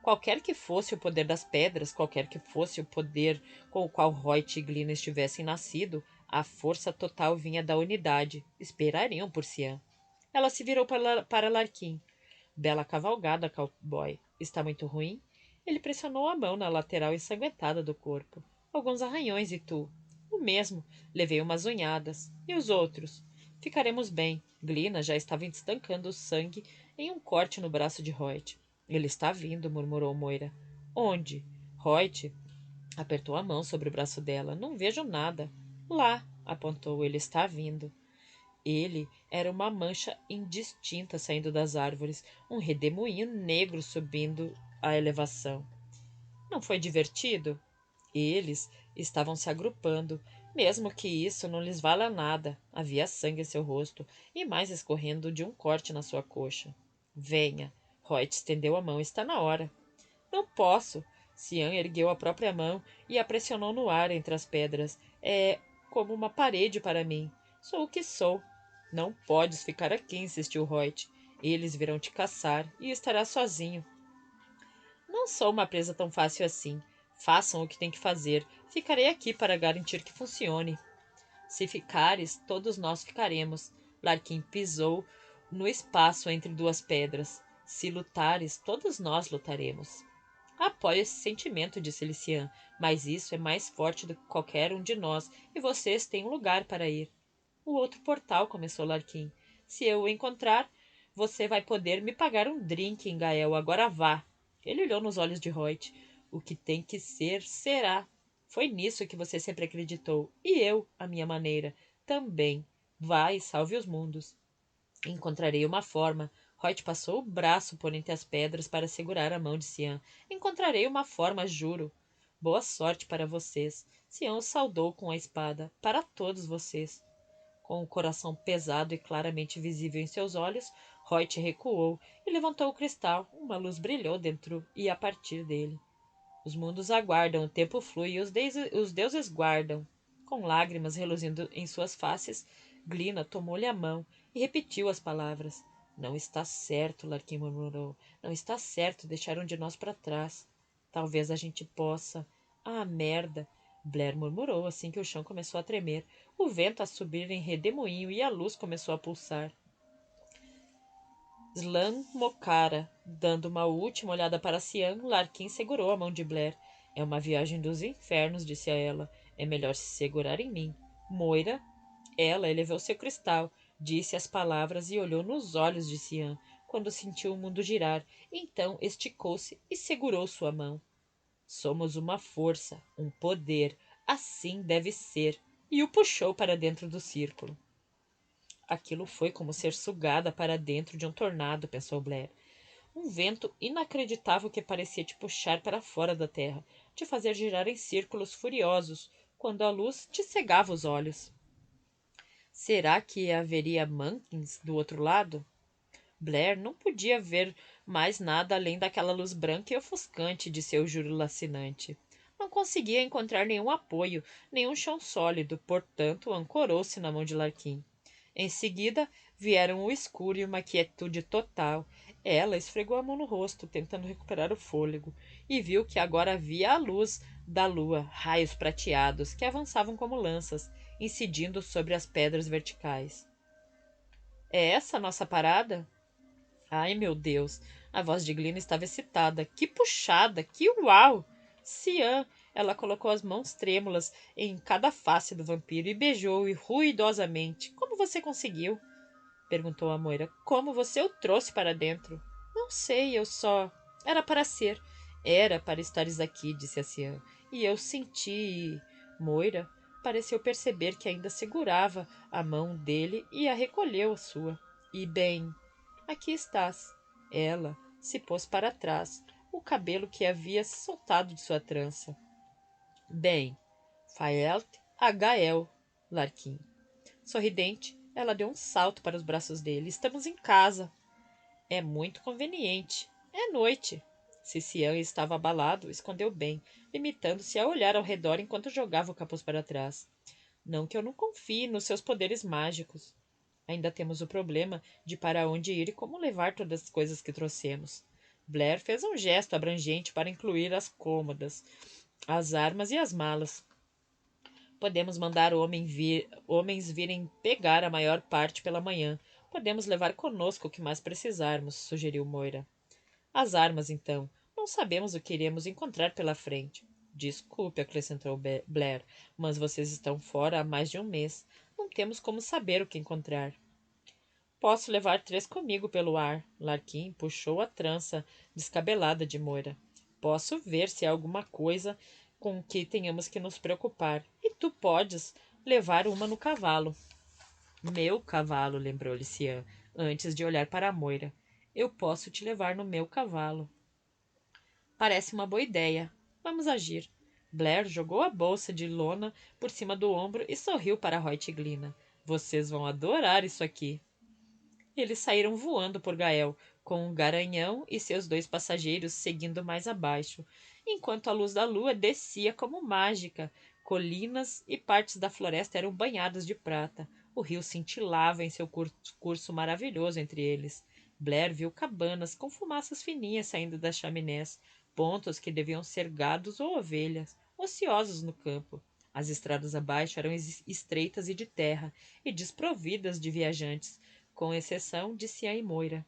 Qualquer que fosse o poder das pedras, qualquer que fosse o poder com o qual Hoyt e Glina estivessem nascido, a força total vinha da unidade. Esperariam por Cian. Ela se virou para Larquim. Bela cavalgada, cowboy. Está muito ruim? Ele pressionou a mão na lateral ensanguentada do corpo. Alguns arranhões e tu? O mesmo. Levei umas unhadas. E os outros? Ficaremos bem. Glina já estava estancando o sangue em um corte no braço de Hoyt. Ele está vindo, murmurou Moira. Onde? Hoyt apertou a mão sobre o braço dela. Não vejo nada. Lá, apontou. Ele está vindo. Ele era uma mancha indistinta saindo das árvores, um redemoinho negro subindo a elevação. Não foi divertido? Eles estavam se agrupando, mesmo que isso não lhes vala nada. Havia sangue em seu rosto e mais escorrendo de um corte na sua coxa. Venha. Hoyt estendeu a mão. Está na hora. Não posso. Cian ergueu a própria mão e a pressionou no ar entre as pedras. É como uma parede para mim. Sou o que sou. Não podes ficar aqui, insistiu Hoyt. Eles virão te caçar e estarás sozinho. Não sou uma presa tão fácil assim. Façam o que têm que fazer. Ficarei aqui para garantir que funcione. Se ficares, todos nós ficaremos. Larquim pisou no espaço entre duas pedras. Se lutares, todos nós lutaremos. Apoio esse sentimento, disse Cian, mas isso é mais forte do que qualquer um de nós, e vocês têm um lugar para ir. O outro portal, começou Larquim. Se eu o encontrar, você vai poder me pagar um drink em Gael. Agora vá. Ele olhou nos olhos de Hoyt. O que tem que ser, será. Foi nisso que você sempre acreditou. E eu, à minha maneira, também. Vá e salve os mundos. Encontrarei uma forma. Hoyt passou o braço por entre as pedras para segurar a mão de Cian. Encontrarei uma forma, juro. Boa sorte para vocês. Cian o saudou com a espada. Para todos vocês. Com o coração pesado e claramente visível em seus olhos, Hoyt recuou e levantou o cristal. Uma luz brilhou dentro e a partir dele. Os mundos aguardam, o tempo flui e os deuses guardam. Com lágrimas reluzindo em suas faces, Glina tomou-lhe a mão e repetiu as palavras. Não está certo, Larquim murmurou. Não está certo deixar um de nós para trás. Talvez a gente possa. Ah, merda! Blair murmurou assim que o chão começou a tremer, o vento a subir em redemoinho e a luz começou a pulsar. Slan Mocara, dando uma última olhada para Cian, Larquim segurou a mão de Blair. É uma viagem dos infernos, disse a ela. É melhor se segurar em mim. Moira. Ela elevou seu cristal, disse as palavras e olhou nos olhos de Cian, quando sentiu o mundo girar. Então esticou-se e segurou sua mão. Somos uma força, um poder. Assim deve ser. E o puxou para dentro do círculo. Aquilo foi como ser sugada para dentro de um tornado, pensou Blair. Um vento inacreditável que parecia te puxar para fora da terra, te fazer girar em círculos furiosos, quando a luz te cegava os olhos. Será que haveria Mankins do outro lado? Blair não podia ver mais nada além daquela luz branca e ofuscante de seu juro lacinante. Não conseguia encontrar nenhum apoio, nenhum chão sólido, portanto, ancorou-se na mão de Larquim. Em seguida, vieram o escuro e uma quietude total. Ela esfregou a mão no rosto, tentando recuperar o fôlego, e viu que agora havia a luz da lua, raios prateados, que avançavam como lanças, incidindo sobre as pedras verticais. É essa a nossa parada? Ai, meu Deus! A voz de Glina estava excitada. Que puxada! Que uau! Cian! Ela colocou as mãos trêmulas em cada face do vampiro e beijou-o ruidosamente. Como você conseguiu? Perguntou a Moira. Como você o trouxe para dentro? Não sei, eu só... Era para ser. Era para estares aqui, disse a Cian. E eu senti... Moira pareceu perceber que ainda segurava a mão dele e a recolheu à sua. E bem... Aqui estás. Ela se pôs para trás, o cabelo que havia se soltado de sua trança. Bem, Faelt a Gael, Larquim. Sorridente, ela deu um salto para os braços dele. Estamos em casa. É muito conveniente. É noite. Cician estava abalado, escondeu bem, limitando-se a olhar ao redor enquanto jogava o capuz para trás. Não que eu não confie nos seus poderes mágicos. Ainda temos o problema de para onde ir e como levar todas as coisas que trouxemos. Blair fez um gesto abrangente para incluir as cômodas, as armas e as malas. Podemos mandar homens virem pegar a maior parte pela manhã. Podemos levar conosco o que mais precisarmos, sugeriu Moira. As armas, então. Não sabemos o que iremos encontrar pela frente. Desculpe, acrescentou Blair, mas vocês estão fora há mais de um mês. Não temos como saber o que encontrar. Posso levar 3 comigo pelo ar. Larquim puxou a trança descabelada de Moira. Posso ver se há alguma coisa com que tenhamos que nos preocupar. E tu podes levar uma no cavalo. Meu cavalo, lembrou Cian, antes de olhar para a Moira. Eu posso te levar no meu cavalo. Parece uma boa ideia. Vamos agir. Blair jogou a bolsa de lona por cima do ombro e sorriu para Hoyt e Glina. Vocês vão adorar isso aqui. Eles saíram voando por Gael, com o Garanhão e seus 2 passageiros seguindo mais abaixo, enquanto a luz da lua descia como mágica. Colinas e partes da floresta eram banhadas de prata. O rio cintilava em seu curso maravilhoso entre eles. Blair viu cabanas com fumaças fininhas saindo das chaminés, pontos que deviam ser gados ou ovelhas, ociosos no campo. As estradas abaixo eram estreitas e de terra, e desprovidas de viajantes, com exceção de Cian e Moira.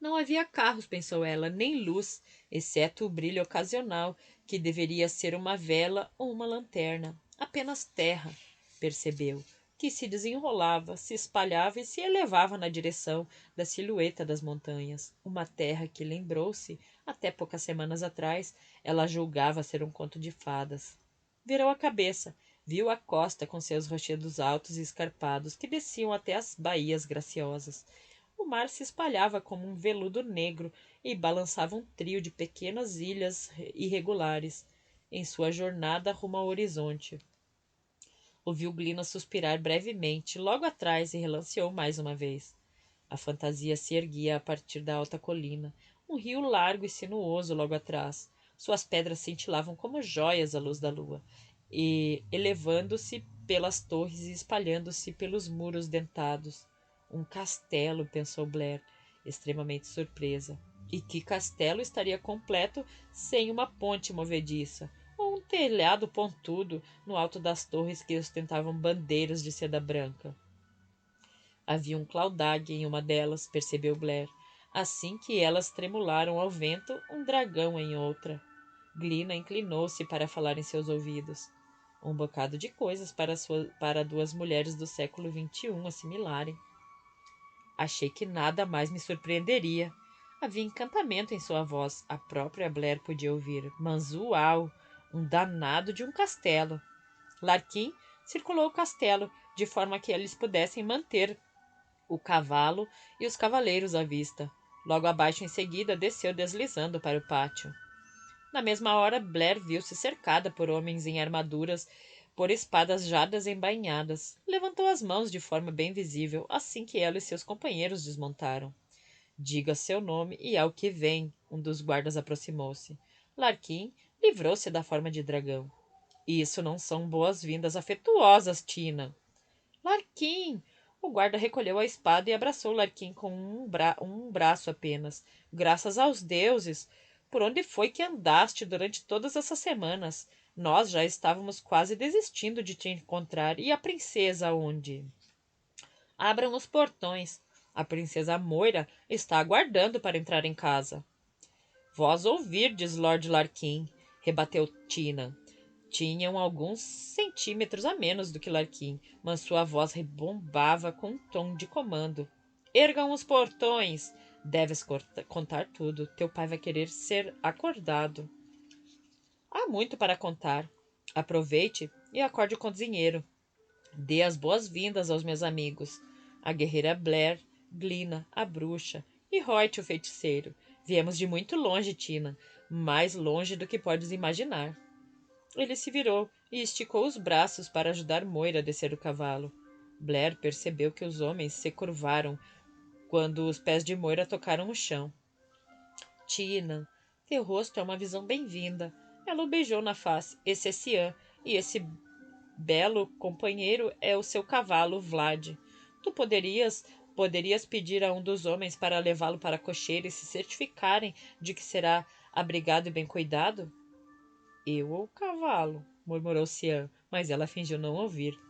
Não havia carros, pensou ela, nem luz, exceto o brilho ocasional, que deveria ser uma vela ou uma lanterna. Apenas terra, percebeu, que se desenrolava, se espalhava e se elevava na direção da silhueta das montanhas. Uma terra que, lembrou-se, até poucas semanas atrás, ela julgava ser um conto de fadas. Virou a cabeça. Viu a costa com seus rochedos altos e escarpados que desciam até as baías graciosas. O mar se espalhava como um veludo negro e balançava um trio de pequenas ilhas irregulares em sua jornada rumo ao horizonte. Ouviu Glina suspirar brevemente, logo atrás, e relanceou mais uma vez. A fantasia se erguia a partir da alta colina, um rio largo e sinuoso logo atrás. Suas pedras cintilavam como jóias à luz da lua, e elevando-se pelas torres e espalhando-se pelos muros dentados. Um castelo, pensou Blair, extremamente surpresa. E que castelo estaria completo sem uma ponte movediça, ou um telhado pontudo no alto das torres que ostentavam bandeiras de seda branca? Havia um claudag em uma delas, percebeu Blair. Assim que elas tremularam ao vento, um dragão em outra. Glina inclinou-se para falar em seus ouvidos. Um bocado de coisas para 2 mulheres do século XXI assimilarem. Achei que nada mais me surpreenderia. Havia encantamento em sua voz. A própria Blair podia ouvir. Mas uau! Um danado de um castelo. Larquim circulou o castelo, de forma que eles pudessem manter o cavalo e os cavaleiros à vista. Logo abaixo em seguida desceu deslizando para o pátio. Na mesma hora, Blair viu-se cercada por homens em armaduras, por espadas já desembainhadas. Levantou as mãos de forma bem visível assim que ela e seus companheiros desmontaram. Diga seu nome e ao que vem. Um dos guardas aproximou-se. Larquim livrou-se da forma de dragão. Isso não são boas-vindas afetuosas, Tina. Larquim! O guarda recolheu a espada e abraçou Larquim com um braço apenas. Graças aos deuses! Por onde foi que andaste durante todas essas semanas? Nós já estávamos quase desistindo de te encontrar. E a princesa onde? Abram os portões. A princesa Moira está aguardando para entrar em casa. Vós ouvirdes, Lord Larquim, rebateu Tina. Tinham alguns centímetros a menos do que Larquim, mas sua voz rebombava com um tom de comando. Ergam os portões! Deves contar tudo. Teu pai vai querer ser acordado. Há muito para contar. Aproveite e acorde com o dinheiro. Dê as boas-vindas aos meus amigos. A guerreira Blair, Glina, a bruxa, e Hoyt, o feiticeiro. Viemos de muito longe, Tina. Mais longe do que podes imaginar. Ele se virou e esticou os braços para ajudar Moira a descer do cavalo. Blair percebeu que os homens se curvaram quando os pés de Moira tocaram o chão. Tina, teu rosto é uma visão bem-vinda. Ela o beijou na face. Esse é Cian, e esse belo companheiro é o seu cavalo, Vlad. Tu poderias pedir a um dos homens para levá-lo para a cocheira e se certificarem de que será abrigado e bem cuidado? Eu ou o cavalo? Murmurou Cian, mas ela fingiu não ouvir.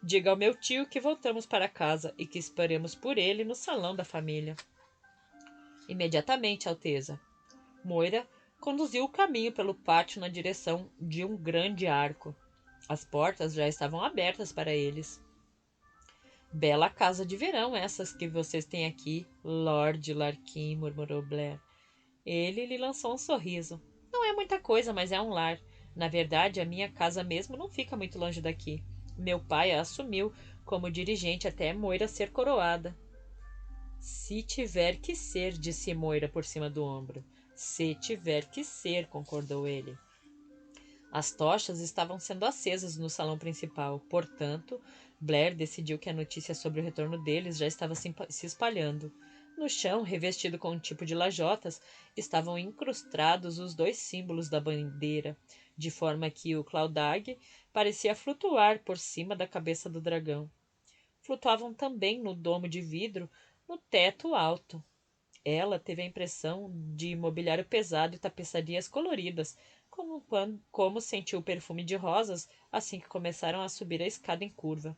Diga ao meu tio que voltamos para casa e que esperemos por ele no salão da família. Imediatamente, Alteza. Moira conduziu o caminho pelo pátio na direção de um grande arco. As portas já estavam abertas para eles. Bela casa de verão essas que vocês têm aqui, Lord Larquim, murmurou Blair. Ele lhe lançou um sorriso. Não é muita coisa, mas é um lar. Na verdade, a minha casa mesmo não fica muito longe daqui. Meu pai a assumiu como dirigente até Moira ser coroada. Se tiver que ser, disse Moira por cima do ombro. Se tiver que ser, concordou ele. As tochas estavam sendo acesas no salão principal, portanto, Blair decidiu que a notícia sobre o retorno deles já estava se espalhando. No chão, revestido com um tipo de lajotas, estavam incrustados os dois símbolos da bandeira, de forma que o Claudag parecia flutuar por cima da cabeça do dragão. Flutuavam também no domo de vidro, no teto alto. Ela teve a impressão de mobiliário pesado e tapeçarias coloridas, como sentiu o perfume de rosas assim que começaram a subir a escada em curva.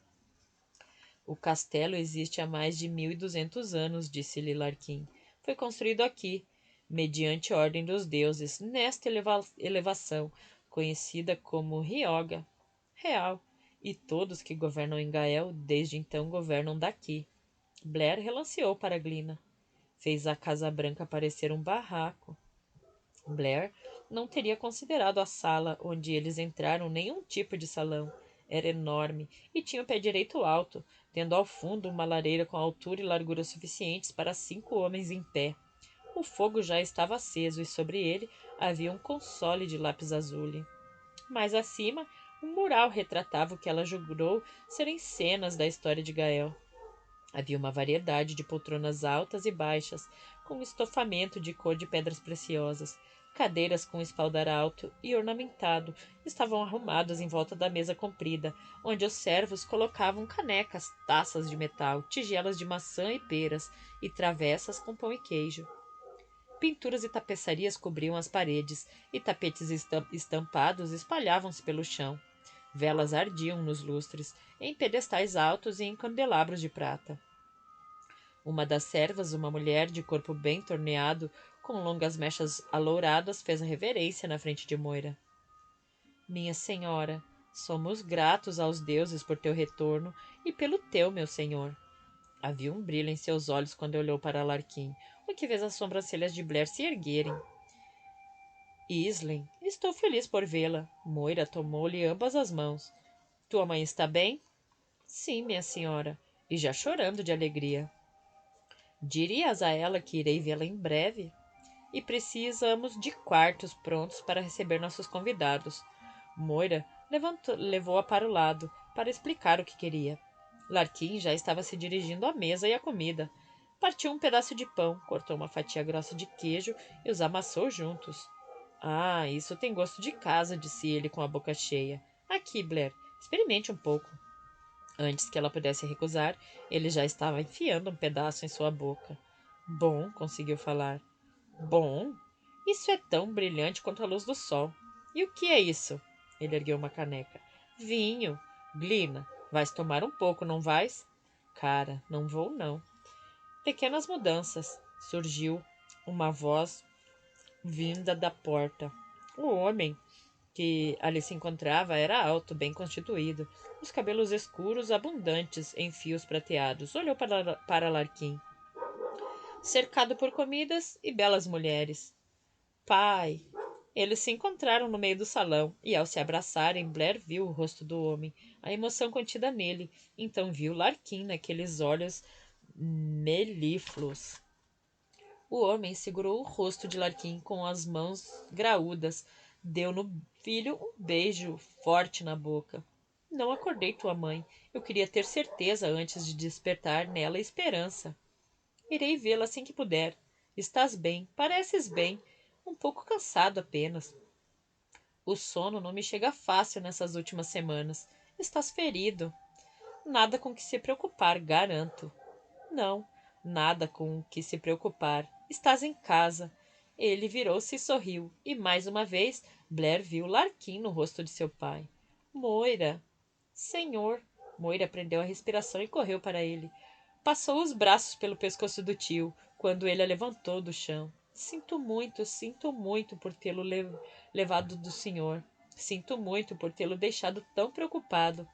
O castelo existe há mais de 1200 anos, disse-lhe Larquim. Foi construído aqui, mediante ordem dos deuses, nesta elevação, conhecida como Ryoga, real, e todos que governam em Gael desde então governam daqui. Blair relanceou para Glina. Fez a Casa Branca parecer um barraco. Blair não teria considerado a sala onde eles entraram nenhum tipo de salão. Era enorme e tinha o pé direito alto, tendo ao fundo uma lareira com altura e largura suficientes para 5 homens em pé. O fogo já estava aceso e sobre ele havia um console de lápis azul. Mais acima, um mural retratava o que ela jurou serem cenas da história de Gael. Havia uma variedade de poltronas altas e baixas, com estofamento de cor de pedras preciosas. Cadeiras com espaldar alto e ornamentado estavam arrumadas em volta da mesa comprida, onde os servos colocavam canecas, taças de metal, tigelas de maçã e peras, e travessas com pão e queijo. Pinturas e tapeçarias cobriam as paredes, e tapetes estampados espalhavam-se pelo chão. Velas ardiam nos lustres, em pedestais altos e em candelabros de prata. Uma das servas, uma mulher de corpo bem torneado, com longas mechas alouradas, fez a reverência na frente de Moira. Minha senhora, somos gratos aos deuses por teu retorno e pelo teu, meu senhor. Havia um brilho em seus olhos quando olhou para Larquim, o que fez as sobrancelhas de Blair se erguerem. Islen, estou feliz por vê-la. Moira tomou-lhe ambas as mãos. Tua mãe está bem? Sim, minha senhora, e já chorando de alegria. Dirias a ela que irei vê-la em breve? e precisamos de quartos prontos para receber nossos convidados. Moira levou-a para o lado, para explicar o que queria. Larquim já estava se dirigindo à mesa e à comida. Partiu um pedaço de pão, cortou uma fatia grossa de queijo e os amassou juntos. Ah, isso tem gosto de casa, disse ele com a boca cheia. Aqui, Blair, experimente um pouco. Antes que ela pudesse recusar, ele já estava enfiando um pedaço em sua boca. Bom, conseguiu falar. Bom? Isso é tão brilhante quanto a luz do sol. E o que é isso? Ele ergueu uma caneca. Vinho. Glina, vais tomar um pouco, não vais? Cara, não vou não. Pequenas mudanças. Surgiu uma voz vinda da porta. O homem que ali se encontrava era alto, bem constituído, os cabelos escuros abundantes em fios prateados. Olhou para Larquim, cercado por comidas e belas mulheres. Pai! Eles se encontraram no meio do salão, e ao se abraçarem, Blair viu o rosto do homem, a emoção contida nele. Então viu Larquim naqueles olhos melífluos. O homem segurou o rosto de Larquim com as mãos graúdas, deu no filho um beijo forte na boca. Não acordei tua mãe. Eu queria ter certeza antes de despertar nela esperança. Irei vê-la assim que puder. Estás bem, pareces bem, um pouco cansado apenas. O sono não me chega fácil nessas últimas semanas. Estás ferido. Nada com que se preocupar, garanto. Não, nada com que se preocupar. Estás em casa. Ele virou-se e sorriu, e mais uma vez Blair viu Larquim no rosto de seu pai. Moira! Senhor! Moira prendeu a respiração e correu para ele. Passou os braços pelo pescoço do tio, quando ele a levantou do chão. Sinto muito por tê-lo levado do senhor. Sinto muito por tê-lo deixado tão preocupado.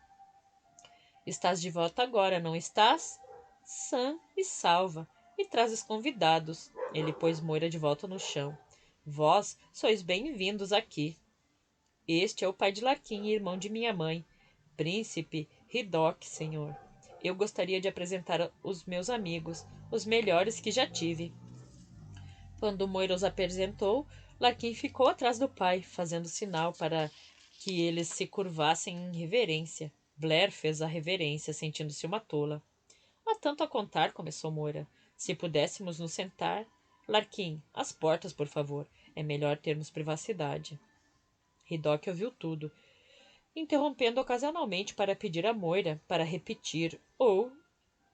Estás de volta agora, não estás? Sã e salva. E traz os convidados. Ele pôs Moira de volta no chão. Vós sois bem-vindos aqui. Este é o pai de Larquim e irmão de minha mãe, Príncipe Ridoc, senhor. Eu gostaria de apresentar os meus amigos, os melhores que já tive. Quando Moira os apresentou, Larquim ficou atrás do pai, fazendo sinal para que eles se curvassem em reverência. Blair fez a reverência, sentindo-se uma tola. Há tanto a contar, começou Moira. Se pudéssemos nos sentar. Larquim, as portas, por favor. É melhor termos privacidade. Ridoc ouviu tudo, interrompendo ocasionalmente para pedir a Moira para repetir ou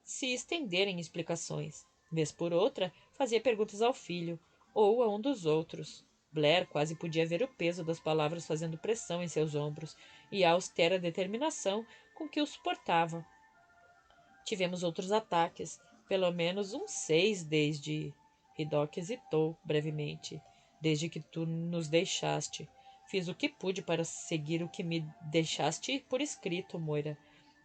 se estender em explicações. Vez por outra, fazia perguntas ao filho ou a um dos outros. Blair quase podia ver o peso das palavras fazendo pressão em seus ombros e a austera determinação com que o suportava. Tivemos outros ataques, pelo menos uns 6 desde... Ridoc hesitou brevemente. Desde que tu nos deixaste. Fiz o que pude para seguir o que me deixaste por escrito, Moira.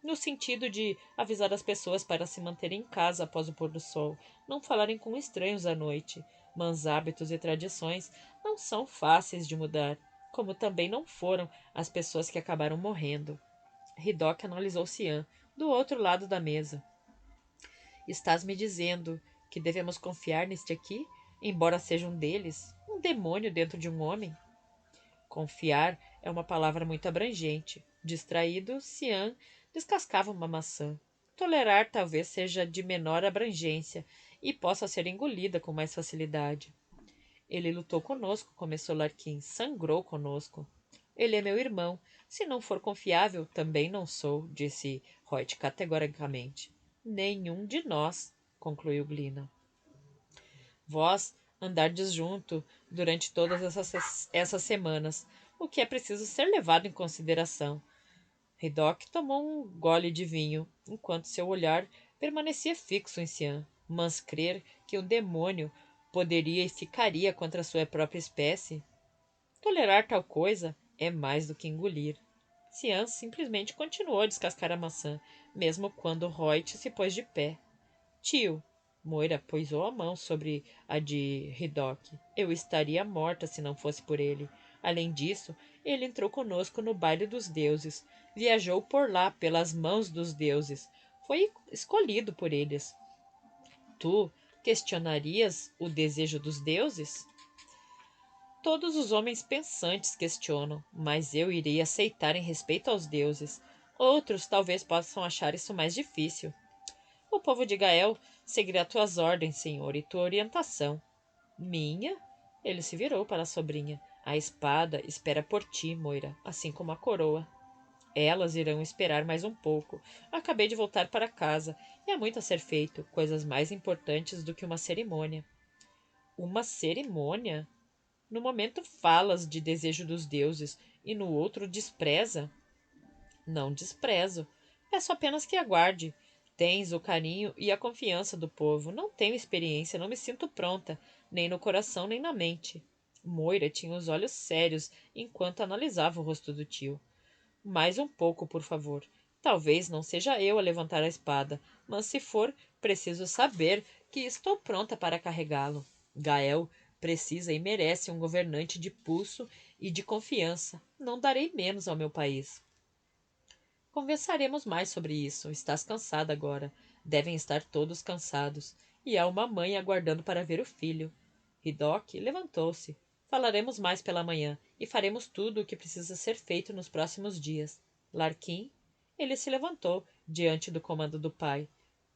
No sentido de avisar as pessoas para se manterem em casa após o pôr do sol, não falarem com estranhos à noite. Mas hábitos e tradições não são fáceis de mudar, como também não foram as pessoas que acabaram morrendo. Ridoc analisou Cian, do outro lado da mesa. Estás me dizendo que devemos confiar neste aqui, embora seja um deles, um demônio dentro de um homem? Confiar é uma palavra muito abrangente. Distraído, Cian descascava uma maçã. Tolerar talvez seja de menor abrangência e possa ser engolida com mais facilidade. Ele lutou conosco, começou Larquim. Sangrou conosco. Ele é meu irmão. Se não for confiável, também não sou, disse Hoyt categoricamente. Nenhum de nós, concluiu Glina. Vós andardes junto durante todas essas semanas, o que é preciso ser levado em consideração. Ridoc tomou um gole de vinho, enquanto seu olhar permanecia fixo em Cian. Mas crer que um demônio poderia e ficaria contra sua própria espécie? Tolerar tal coisa é mais do que engolir. Cian simplesmente continuou a descascar a maçã, mesmo quando Hoyt se pôs de pé. Tio, Moira pousou a mão sobre a de Ridoc. Eu estaria morta se não fosse por ele. Além disso, ele entrou conosco no baile dos deuses. Viajou por lá pelas mãos dos deuses. Foi escolhido por eles. Tu questionarias o desejo dos deuses? Todos os homens pensantes questionam, mas eu irei aceitar em respeito aos deuses. Outros talvez possam achar isso mais difícil. O povo de Gael seguirá tuas ordens, senhor, e tua orientação. Minha? Ele se virou para a sobrinha. A espada espera por ti, Moira, assim como a coroa. Elas irão esperar mais um pouco. Acabei de voltar para casa e há muito a ser feito, coisas mais importantes do que uma cerimônia. Uma cerimônia? No momento falas de desejo dos deuses e no outro despreza. Não desprezo. Peço apenas que aguarde. Tens o carinho e a confiança do povo. Não tenho experiência, não me sinto pronta, nem no coração nem na mente. Moira tinha os olhos sérios enquanto analisava o rosto do tio. Mais um pouco, por favor. Talvez não seja eu a levantar a espada, mas se for, preciso saber que estou pronta para carregá-lo. Gael precisa e merece um governante de pulso e de confiança. Não darei menos ao meu país. Conversaremos mais sobre isso. Estás cansada agora. Devem estar todos cansados. E há uma mãe aguardando para ver o filho. Ridoc levantou-se. Falaremos mais pela manhã e faremos tudo o que precisa ser feito nos próximos dias. Larquim? Ele se levantou diante do comando do pai.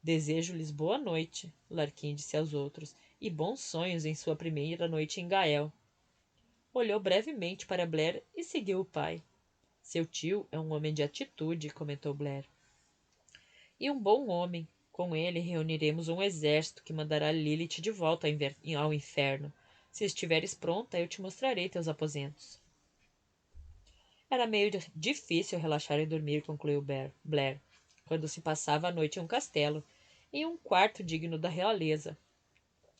Desejo-lhes boa noite, Larquim disse aos outros, e bons sonhos em sua primeira noite em Gael. Olhou brevemente para Blair e seguiu o pai. Seu tio é um homem de atitude, comentou Blair. E um bom homem. Com ele reuniremos um exército que mandará Lilith de volta ao inferno. Se estiveres pronta, eu te mostrarei teus aposentos. Era meio difícil relaxar e dormir, concluiu Blair, quando se passava a noite em um castelo, em um quarto digno da realeza.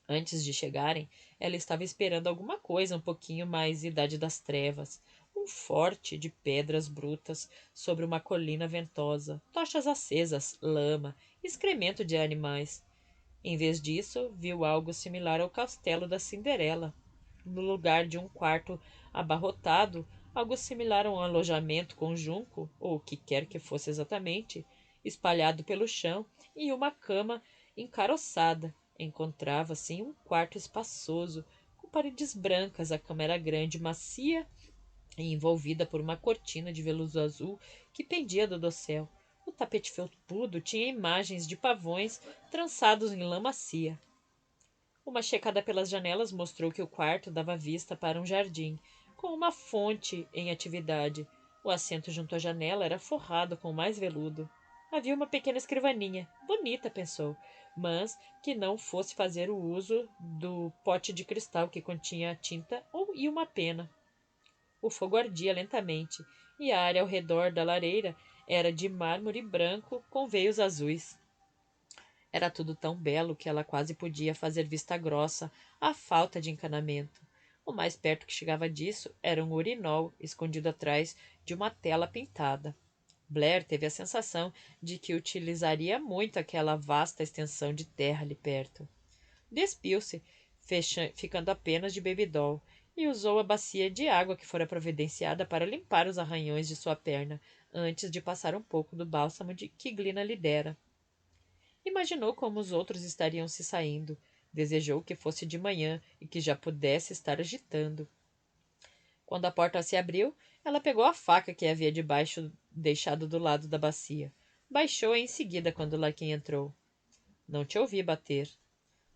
Antes de chegarem, ela estava esperando alguma coisa um pouquinho mais idade das trevas. Um forte de pedras brutas sobre uma colina ventosa, tochas acesas, lama, excremento de animais. Em vez disso, viu algo similar ao castelo da Cinderela. No lugar de um quarto abarrotado, algo similar a um alojamento com junco, ou o que quer que fosse exatamente, espalhado pelo chão, e uma cama encaroçada. Encontrava-se em um quarto espaçoso, com paredes brancas. A cama era grande, macia e envolvida por uma cortina de veludo azul que pendia do dossel. O tapete felpudo tinha imagens de pavões trançados em lã macia. Uma checada pelas janelas mostrou que o quarto dava vista para um jardim, com uma fonte em atividade. O assento junto à janela era forrado com mais veludo. Havia uma pequena escrivaninha, bonita, pensou, mas que não fosse fazer o uso do pote de cristal que continha tinta e uma pena. O fogo ardia lentamente, e a área ao redor da lareira era de mármore branco com veios azuis. Era tudo tão belo que ela quase podia fazer vista grossa à falta de encanamento. O mais perto que chegava disso era um urinol escondido atrás de uma tela pintada. Blair teve a sensação de que utilizaria muito aquela vasta extensão de terra ali perto. Despiu-se, ficando apenas de bebidol, e usou a bacia de água que fora providenciada para limpar os arranhões de sua perna, antes de passar um pouco do bálsamo que Glina lhe dera. Imaginou como os outros estariam se saindo. Desejou que fosse de manhã e que já pudesse estar agitando. Quando a porta se abriu, ela pegou a faca que havia debaixo, deixado do lado da bacia. Baixou-a em seguida quando Larquim entrou. Não te ouvi bater.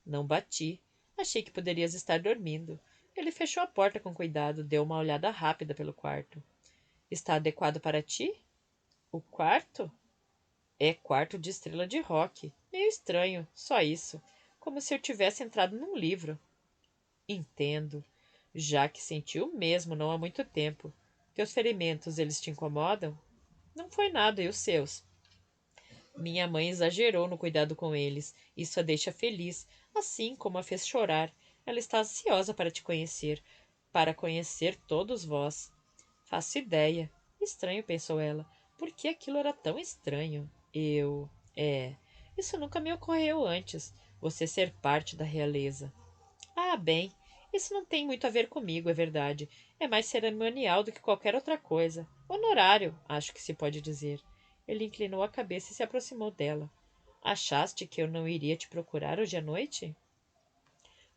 Não bati. Achei que poderias estar dormindo. Ele fechou a porta com cuidado, deu uma olhada rápida pelo quarto. Está adequado para ti? O quarto? É quarto de estrela de rock. Meio estranho, só isso. Como se eu tivesse entrado num livro. Entendo. Já que senti o mesmo não há muito tempo. Teus ferimentos, eles te incomodam? Não foi nada, e os seus? Minha mãe exagerou no cuidado com eles. Isso a deixa feliz, assim como a fez chorar. Ela está ansiosa para te conhecer, para conhecer todos vós. Faço ideia. Estranho, pensou ela. Por que aquilo era tão estranho? Isso nunca me ocorreu antes. Você ser parte da realeza. Ah, bem, isso não tem muito a ver comigo, é verdade. É mais cerimonial do que qualquer outra coisa. Honorário, acho que se pode dizer. Ele inclinou a cabeça e se aproximou dela. Achaste que eu não iria te procurar hoje à noite?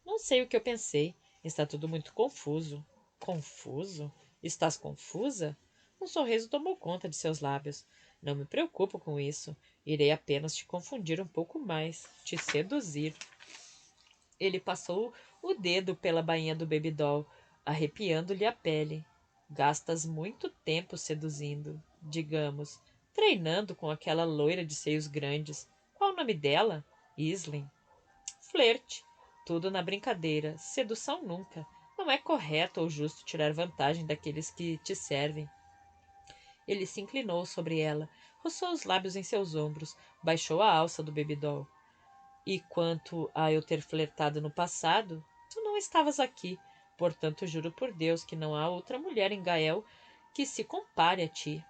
Não sei o que eu pensei. Está tudo muito confuso. Confuso? Estás confusa? Um sorriso tomou conta de seus lábios. Não me preocupo com isso. Irei apenas te confundir um pouco mais, te seduzir. Ele passou o dedo pela bainha do babydoll, arrepiando-lhe a pele. Gastas muito tempo seduzindo, digamos, treinando com aquela loira de seios grandes. Qual o nome dela? Islin. Flerte. Tudo na brincadeira. Sedução nunca. Não é correto ou justo tirar vantagem daqueles que te servem. Ele se inclinou sobre ela, roçou os lábios em seus ombros, baixou a alça do babydoll. E quanto a eu ter flertado no passado, tu não estavas aqui. Portanto, juro por Deus que não há outra mulher em Gael que se compare a ti.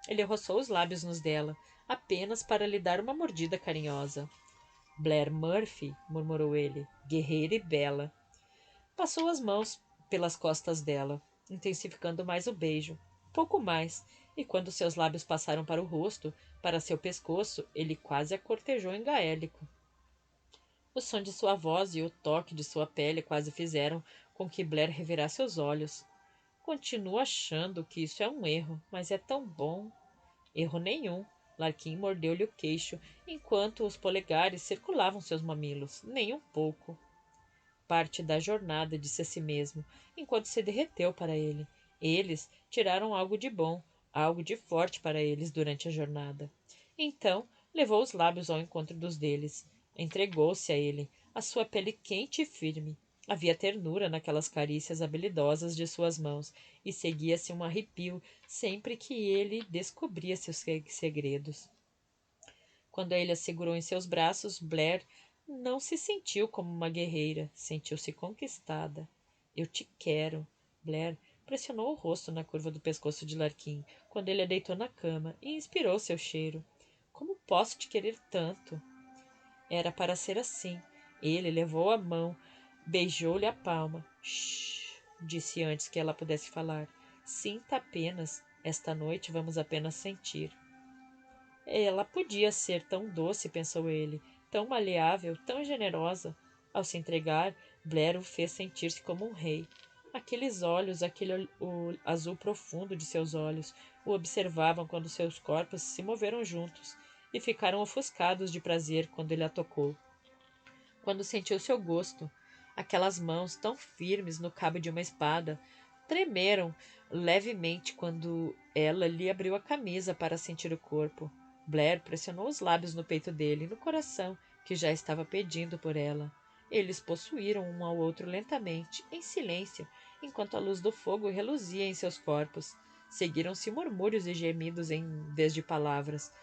Ele roçou os lábios nos dela, apenas para lhe dar uma mordida carinhosa. Blair Murphy, murmurou ele, guerreira e bela. Passou as mãos pelas costas dela, intensificando mais o beijo. Pouco mais, e quando seus lábios passaram para o rosto, para seu pescoço, ele quase a cortejou em gaélico. O som de sua voz e o toque de sua pele quase fizeram com que Blair revirasse os olhos. Continuo achando que isso é um erro, mas é tão bom. Erro nenhum. Larkin mordeu-lhe o queixo, enquanto os polegares circulavam seus mamilos. Nem um pouco. Parte da jornada, disse a si mesmo, enquanto se derreteu para ele. Eles tiraram algo de bom, algo de forte para eles durante a jornada. Então, levou os lábios ao encontro dos deles. Entregou-se a ele, a sua pele quente e firme. Havia ternura naquelas carícias habilidosas de suas mãos, e seguia-se um arrepio sempre que ele descobria seus segredos. Quando ele a segurou em seus braços, Blair não se sentiu como uma guerreira, sentiu-se conquistada. Eu te quero. Blair pressionou o rosto na curva do pescoço de Larkin, quando ele a deitou na cama, e inspirou seu cheiro. Como posso te querer tanto? Era para ser assim. Ele levou a mão, beijou-lhe a palma. Shh, disse antes que ela pudesse falar. Sinta apenas. Esta noite vamos apenas sentir. Ela podia ser tão doce, pensou ele, tão maleável, tão generosa. Ao se entregar, Blair o fez sentir-se como um rei. Aqueles olhos, o azul profundo de seus olhos, o observavam quando seus corpos se moveram juntos e ficaram ofuscados de prazer quando ele a tocou. Quando sentiu seu gosto, aquelas mãos tão firmes no cabo de uma espada tremeram levemente quando ela lhe abriu a camisa para sentir o corpo. Blair pressionou os lábios no peito dele e no coração, que já estava pedindo por ela. Eles possuíram um ao outro lentamente, em silêncio, enquanto a luz do fogo reluzia em seus corpos. Seguiram-se murmúrios e gemidos em vez de palavras,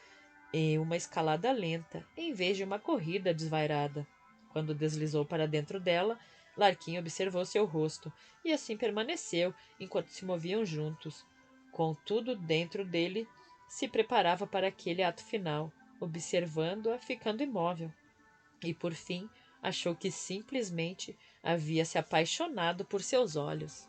e uma escalada lenta, em vez de uma corrida desvairada. Quando deslizou para dentro dela, Larkin observou seu rosto, e assim permaneceu enquanto se moviam juntos. Contudo, dentro dele, se preparava para aquele ato final, observando-a ficando imóvel. E, por fim, achou que simplesmente havia se apaixonado por seus olhos.